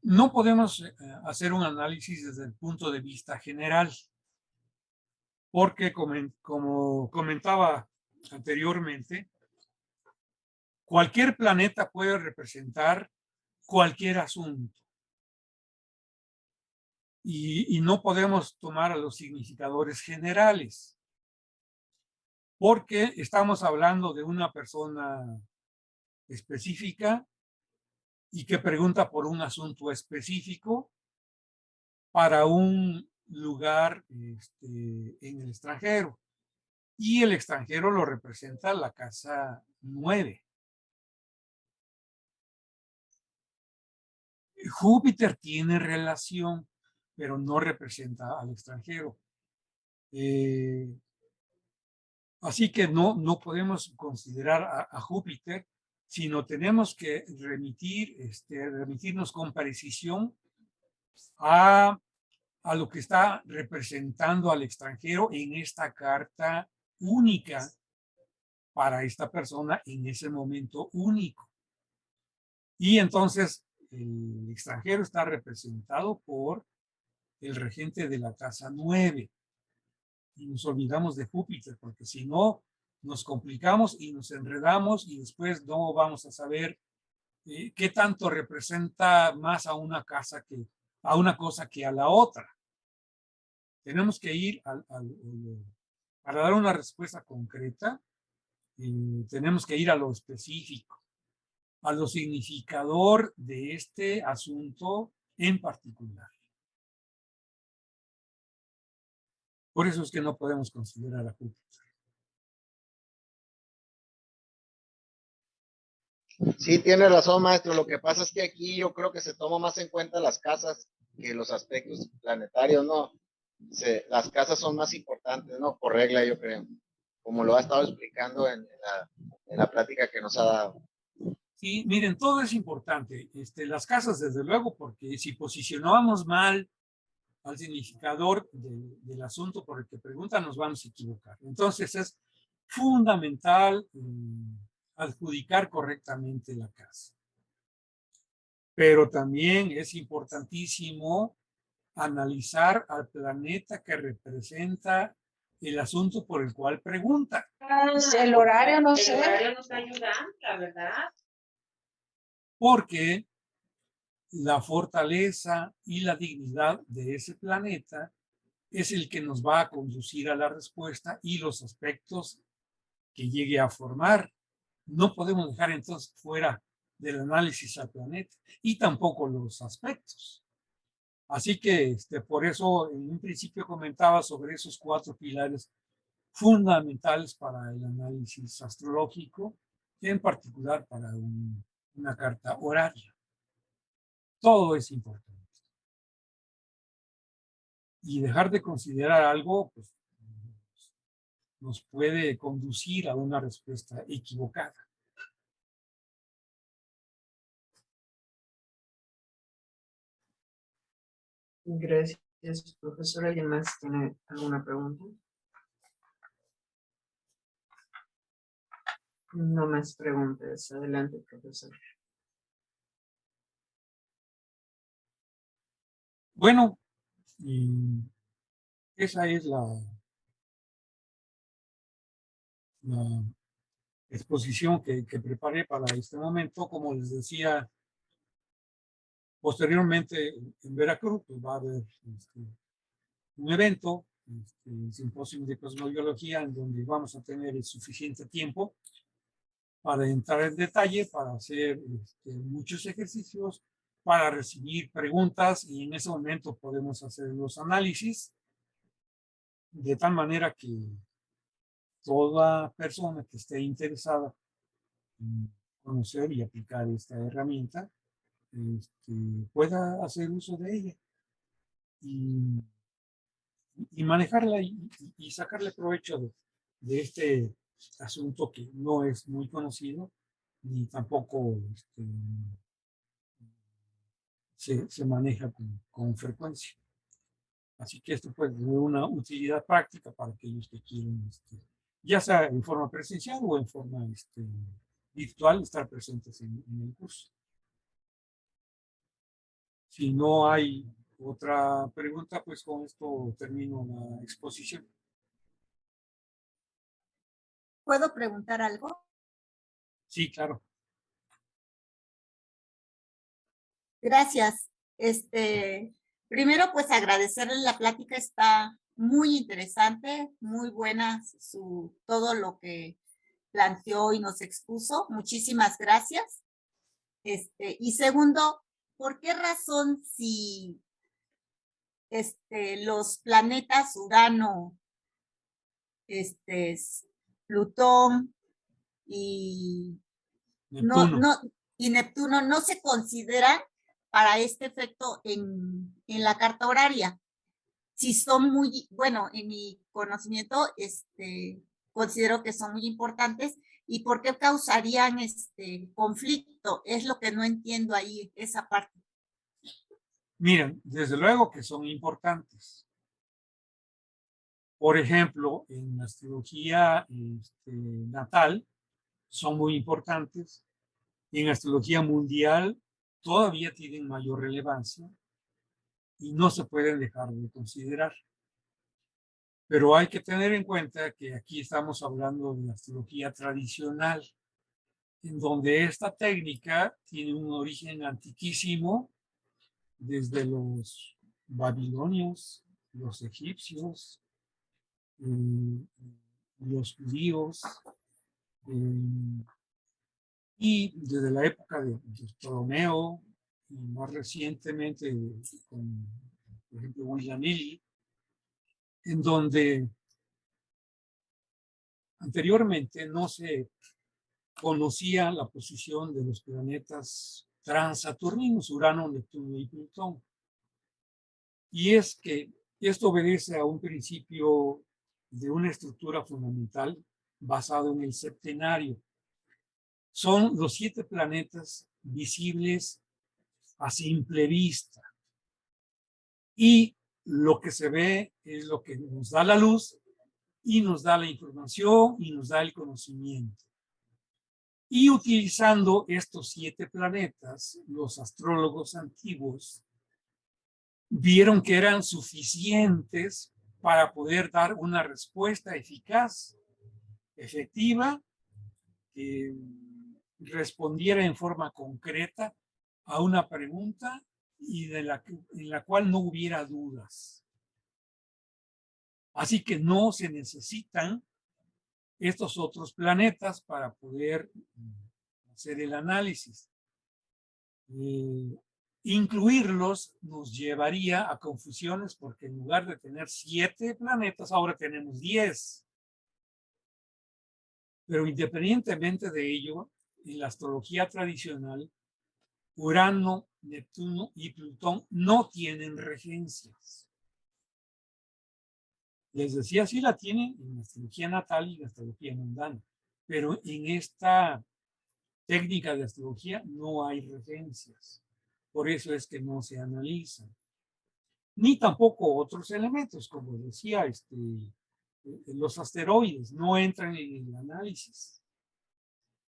no podemos hacer un análisis desde el punto de vista general, porque como comentaba anteriormente, cualquier planeta puede representar cualquier asunto. y no podemos tomar a los significadores generales, porque estamos hablando de una persona específica y que pregunta por un asunto específico para un lugar en el extranjero. Y el extranjero lo representa la casa 9. Júpiter tiene relación, pero no representa al extranjero. Así que no podemos considerar a Júpiter, sino tenemos que remitirnos con precisión a lo que está representando al extranjero en esta carta única para esta persona en ese momento único. Y entonces el extranjero está representado por el regente de la casa 9. Y nos olvidamos de Júpiter, porque si no, nos complicamos y nos enredamos y después no vamos a saber qué tanto representa más a una casa a una cosa que a la otra. Tenemos que ir para dar una respuesta concreta, tenemos que ir a lo específico, a lo significador de este asunto en particular. Por eso es que no podemos considerar a Júpiter. Sí, tiene razón, maestro. Lo que pasa es que aquí yo creo que se toma más en cuenta las casas que los aspectos planetarios, ¿no? Las casas son más importantes, ¿no? Por regla, yo creo. Como lo ha estado explicando en la plática que nos ha dado. Sí, miren, todo es importante. Las casas, desde luego, porque si posicionábamos mal al significador del asunto por el que preguntan, nos vamos a equivocar. Entonces es fundamental adjudicar correctamente la casa. Pero también es importantísimo analizar al planeta que representa el asunto por el cual pregunta. El horario, no sé. El horario nos ayuda, la verdad. Porque la fortaleza y la dignidad de ese planeta es el que nos va a conducir a la respuesta y los aspectos que llegue a formar. No podemos dejar entonces fuera del análisis al planeta y tampoco los aspectos. Así que por eso en un principio comentaba sobre esos 4 pilares fundamentales para el análisis astrológico, en particular para una carta horaria. Todo es importante. Y dejar de considerar algo pues, nos puede conducir a una respuesta equivocada. Gracias, profesor. ¿Alguien más tiene alguna pregunta? No más preguntas. Adelante, profesor. Bueno, esa es la exposición que preparé para este momento. Como les decía, posteriormente en Veracruz pues, va a haber un evento, el Simposio de Cosmobiología, en donde vamos a tener el suficiente tiempo para entrar en detalle, para hacer muchos ejercicios, para recibir preguntas y en ese momento podemos hacer los análisis de tal manera que toda persona que esté interesada en conocer y aplicar esta herramienta pueda hacer uso de ella y manejarla y sacarle provecho de este asunto que no es muy conocido ni tampoco se maneja con frecuencia. Así que esto puede tener una utilidad práctica para aquellos que quieren, ya sea en forma presencial o en forma virtual, estar presentes en el curso. Si no hay otra pregunta, pues con esto termino la exposición. ¿Puedo preguntar algo? Sí, claro. Gracias. Primero, pues agradecerle la plática, está muy interesante, muy buena todo lo que planteó y nos expuso. Muchísimas gracias. Y segundo, ¿por qué razón si los planetas Urano, Plutón y Neptuno. y Neptuno no se consideran para este efecto en la carta horaria? Si son muy, bueno, en mi conocimiento, considero que son muy importantes. ¿Y por qué causarían conflicto? Es lo que no entiendo ahí, esa parte. Miren, desde luego que son importantes. Por ejemplo, en la astrología natal son muy importantes. En astrología mundial todavía tienen mayor relevancia y no se pueden dejar de considerar. Pero hay que tener en cuenta que aquí estamos hablando de astrología tradicional, en donde esta técnica tiene un origen antiquísimo desde los babilonios, los egipcios, los judíos, y desde la época de Ptolomeo, y más recientemente con, por ejemplo, William Lilly, en donde anteriormente no se conocía la posición de los planetas transaturninos, Urano, Neptuno y Plutón. Y es que esto obedece a un principio de una estructura fundamental basado en el septenario. Son los 7 planetas visibles a simple vista. Y lo que se ve es lo que nos da la luz y nos da la información y nos da el conocimiento. Y utilizando estos 7 planetas, los astrólogos antiguos vieron que eran suficientes para poder dar una respuesta eficaz, efectiva, que respondiera en forma concreta a una pregunta y en la cual no hubiera dudas. Así que no se necesitan estos otros planetas para poder hacer el análisis. Incluirlos nos llevaría a confusiones porque en lugar de tener 7 planetas, ahora tenemos 10. Pero independientemente de ello, en la astrología tradicional, Urano, Neptuno y Plutón no tienen regencias. Les decía, sí la tienen en la astrología natal y la astrología mundana, pero en esta técnica de astrología no hay regencias. Por eso es que no se analizan. Ni tampoco otros elementos, como decía, los asteroides no entran en el análisis.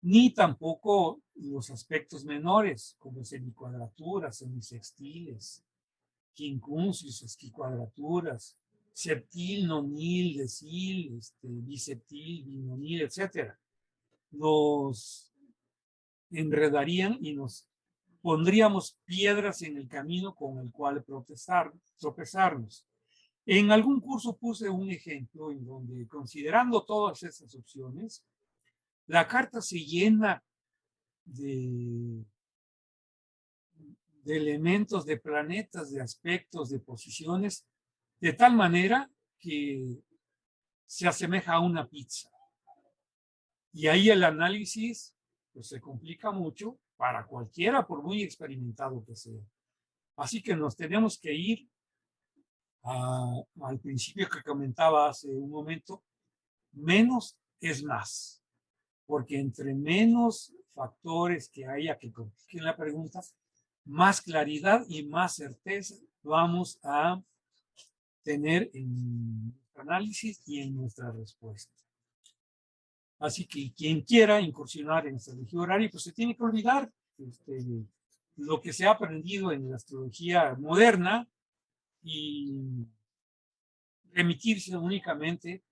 Ni tampoco los aspectos menores, como semicuadraturas, semisextiles, quincunциos, esquicuadraturas, septil, nonil, decil, biseptil, binonil, etc. Nos enredarían y nos pondríamos piedras en el camino con el cual tropezarnos. En algún curso puse un ejemplo en donde, considerando todas esas opciones, la carta se llena de elementos, de planetas, de aspectos, de posiciones, de tal manera que se asemeja a una pizza. Y ahí el análisis pues, se complica mucho para cualquiera, por muy experimentado que sea. Así que nos tenemos que ir al principio que comentaba hace un momento, menos es más. Porque entre menos factores que haya que compliquen la pregunta, más claridad y más certeza vamos a tener en nuestro análisis y en nuestra respuesta. Así que quien quiera incursionar en astrología horaria, pues se tiene que olvidar lo que se ha aprendido en la astrología moderna y remitirse únicamente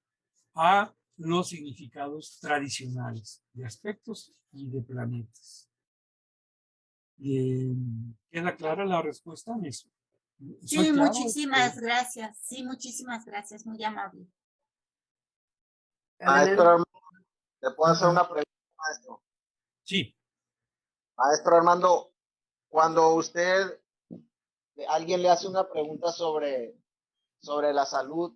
a los significados tradicionales de aspectos y de planetas. ¿Queda clara la respuesta en eso? Sí, Soy claro, muchísimas gracias. Sí, muchísimas gracias. Muy amable. Maestro Adelante. Armando, ¿le puedo hacer Ajá. una pregunta, maestro? Sí, Maestro Armando, cuando alguien le hace una pregunta sobre la salud,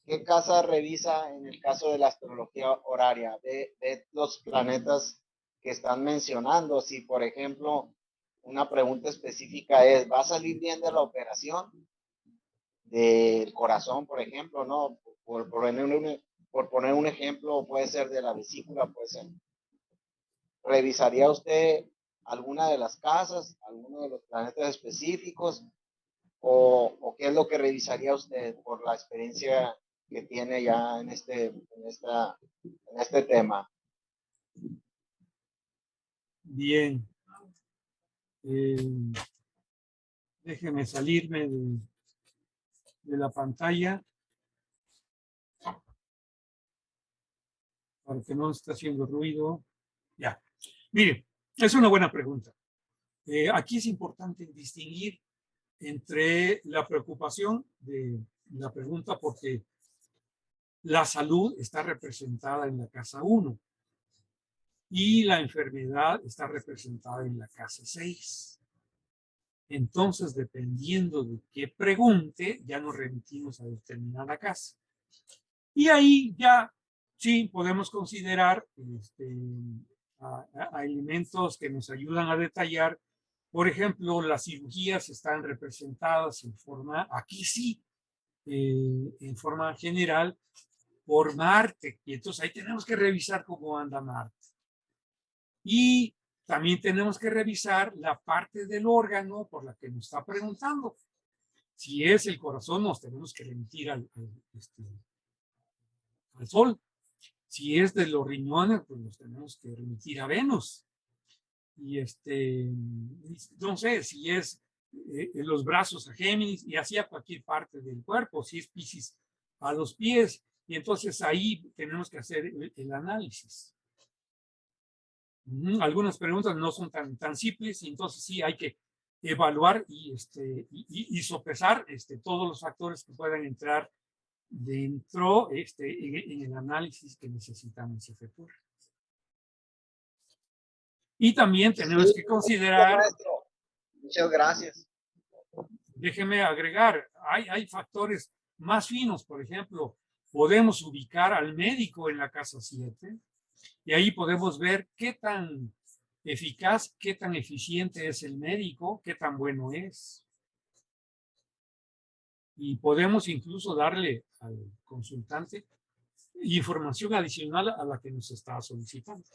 ¿qué casa revisa en el caso de la astrología horaria? De los planetas que están mencionando. Si, por ejemplo, una pregunta específica es, ¿va a salir bien de la operación del corazón, por ejemplo? ¿No? Por poner un ejemplo, puede ser de la vesícula, puede ser. ¿Revisaría usted alguna de las casas, alguno de los planetas específicos? ¿O qué es lo que revisaría usted por la experiencia que tiene ya en este tema? bien. Déjeme salirme de la pantalla para que no esté haciendo ruido. Ya. Mire, es una buena pregunta. Aquí es importante distinguir entre la preocupación de la pregunta porque la salud está representada en la casa 1 y la enfermedad está representada en la casa 6. Entonces, dependiendo de qué pregunte, ya nos remitimos a determinada casa. Y ahí ya sí podemos considerar a elementos que nos ayudan a detallar. Por ejemplo, las cirugías están representadas en forma, aquí sí, en forma general, por Marte. Y entonces ahí tenemos que revisar cómo anda Marte. Y también tenemos que revisar la parte del órgano por la que nos está preguntando. Si es el corazón, nos tenemos que remitir al Sol. Si es de los riñones, pues nos tenemos que remitir a Venus. Y no sé, si es en los brazos a Géminis y así a cualquier parte del cuerpo, si es Piscis a los pies. Y entonces ahí tenemos que hacer el análisis. Algunas preguntas no son tan simples y entonces sí hay que evaluar y sopesar todos los factores que puedan entrar dentro en el análisis que necesitamos efectuar. Y también tenemos que considerar, Maestro, muchas gracias. déjeme agregar, hay factores más finos, por ejemplo, podemos ubicar al médico en la casa 7 y ahí podemos ver qué tan eficaz, qué tan eficiente es el médico, qué tan bueno es. Y podemos incluso darle al consultante información adicional a la que nos está solicitando.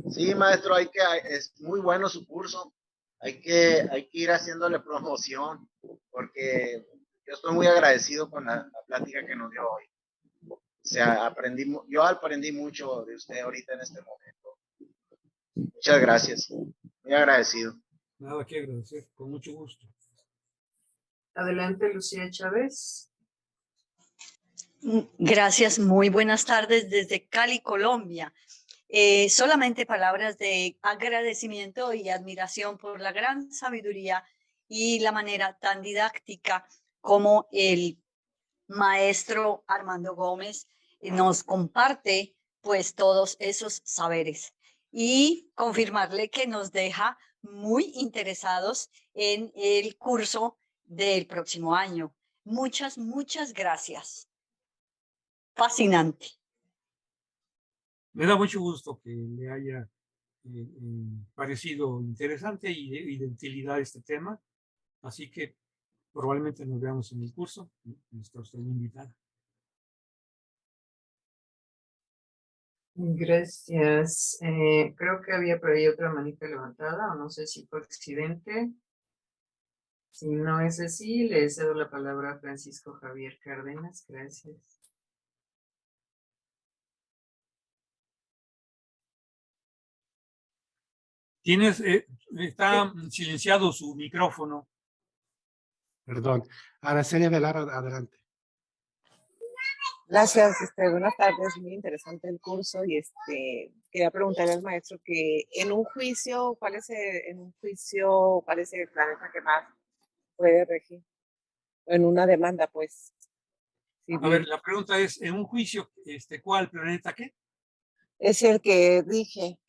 Sí, maestro, es muy bueno su curso. Hay que ir haciéndole promoción porque yo estoy muy agradecido con la plática que nos dio hoy. O sea, yo aprendí mucho de usted ahorita en este momento. Muchas gracias. Muy agradecido. Nada que agradecer, con mucho gusto. Adelante, Lucía Chávez. Gracias, muy buenas tardes desde Cali, Colombia. Solamente palabras de agradecimiento y admiración por la gran sabiduría y la manera tan didáctica como el maestro Armando Gómez nos comparte pues todos esos saberes y confirmarle que nos deja muy interesados en el curso del próximo año. Muchas, muchas gracias. Fascinante. Me da mucho gusto que le haya parecido interesante y de utilidad este tema. Así que probablemente nos veamos en el curso. Está usted invitada. Gracias. Creo que había por ahí otra manita levantada, o no sé si por accidente. Si no es así, le cedo la palabra a Francisco Javier Cárdenas. Gracias. Está silenciado su micrófono. Perdón. Araceli Velar, adelante. Gracias, buenas tardes, muy interesante el curso y quería preguntarle al maestro que en un juicio, ¿cuál es el planeta que más puede regir? O en una demanda, pues. A ver, la pregunta es, en un juicio, ¿cuál planeta qué? Es el que dije,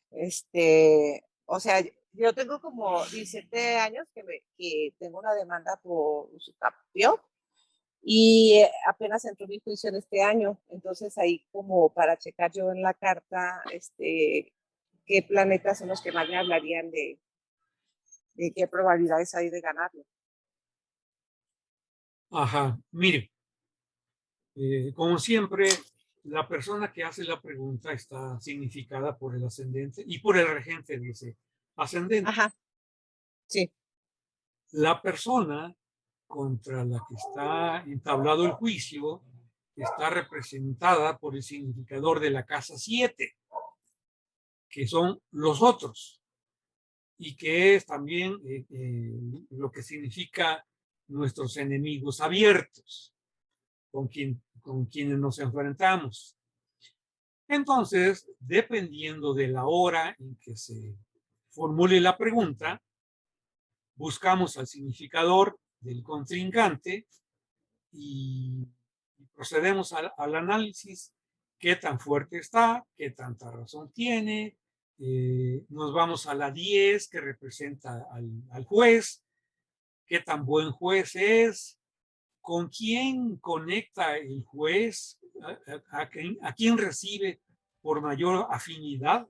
o sea, yo tengo como 17 años que tengo una demanda por usucapión. Y apenas entró mi juicio en este año, entonces ahí como para checar yo en la carta, qué planetas son los que más me hablarían de qué probabilidades hay de ganarlo. Ajá, mire, como siempre, la persona que hace la pregunta está significada por el ascendente y por el regente de ese ascendente. Ajá, sí. La persona contra la que está entablado el juicio está representada por el significador de la casa 7, que son los otros, y que es también lo que significa nuestros enemigos abiertos, con quienes nos enfrentamos. Entonces, dependiendo de la hora en que se formule la pregunta, buscamos al significador del contrincante y procedemos al análisis, qué tan fuerte está, qué tanta razón tiene. Nos vamos a la 10 que representa al juez, qué tan buen juez es, con quién conecta el juez, a quién recibe por mayor afinidad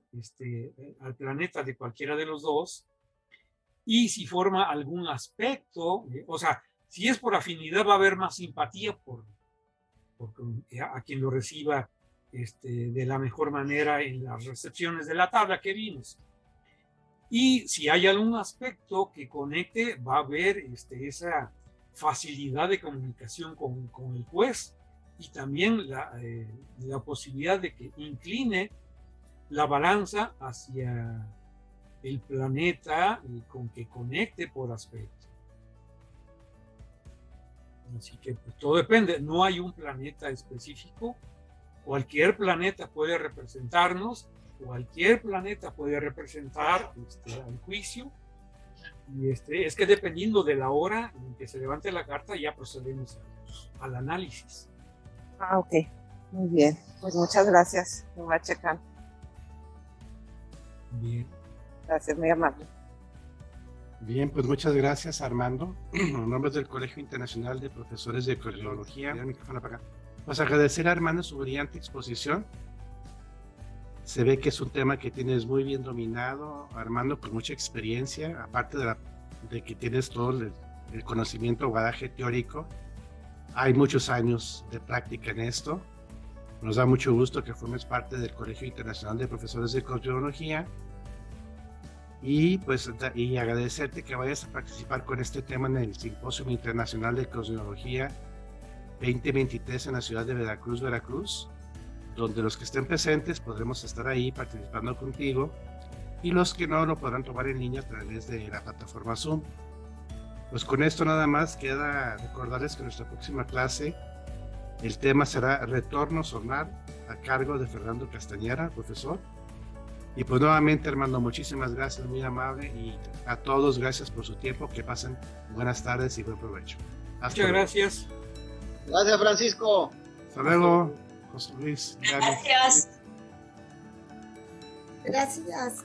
al planeta de cualquiera de los dos, y si forma algún aspecto, o sea, si es por afinidad va a haber más simpatía por a quien lo reciba de la mejor manera en las recepciones de la tabla que vimos. Y si hay algún aspecto que conecte, va a haber esa facilidad de comunicación con el juez y también la posibilidad de que incline la balanza hacia el planeta con que conecte por aspecto. Así que pues, todo depende, no hay un planeta específico, cualquier planeta puede representarnos, cualquier planeta puede representar al juicio, y es que dependiendo de la hora en que se levante la carta ya procedemos al análisis. Ah, ok, muy bien, pues muchas gracias, me voy a checar. Bien. Gracias, muy amable. Bien, pues muchas gracias, Armando. En nombre del Colegio Internacional de Profesores de Cardiología, pues agradecer a Armando su brillante exposición. Se ve que es un tema que tienes muy bien dominado, Armando, con mucha experiencia, aparte de que tienes todo el conocimiento o bagaje teórico. Hay muchos años de práctica en esto. Nos da mucho gusto que formes parte del Colegio Internacional de Profesores de Cardiología. Y agradecerte que vayas a participar con este tema en el Simposio Internacional de Cardiología 2023 en la ciudad de Veracruz, donde los que estén presentes podremos estar ahí participando contigo, y los que no lo podrán tomar en línea a través de la plataforma Zoom. Pues con esto nada más queda recordarles que nuestra próxima clase, el tema será Retorno Sonar, a cargo de Fernando Castañera, profesor. Y pues nuevamente, Armando, muchísimas gracias, muy amable, y a todos gracias por su tiempo, que pasen buenas tardes y buen provecho. Muchas gracias. Gracias, Francisco. Hasta luego, José Luis. Gracias. Gracias.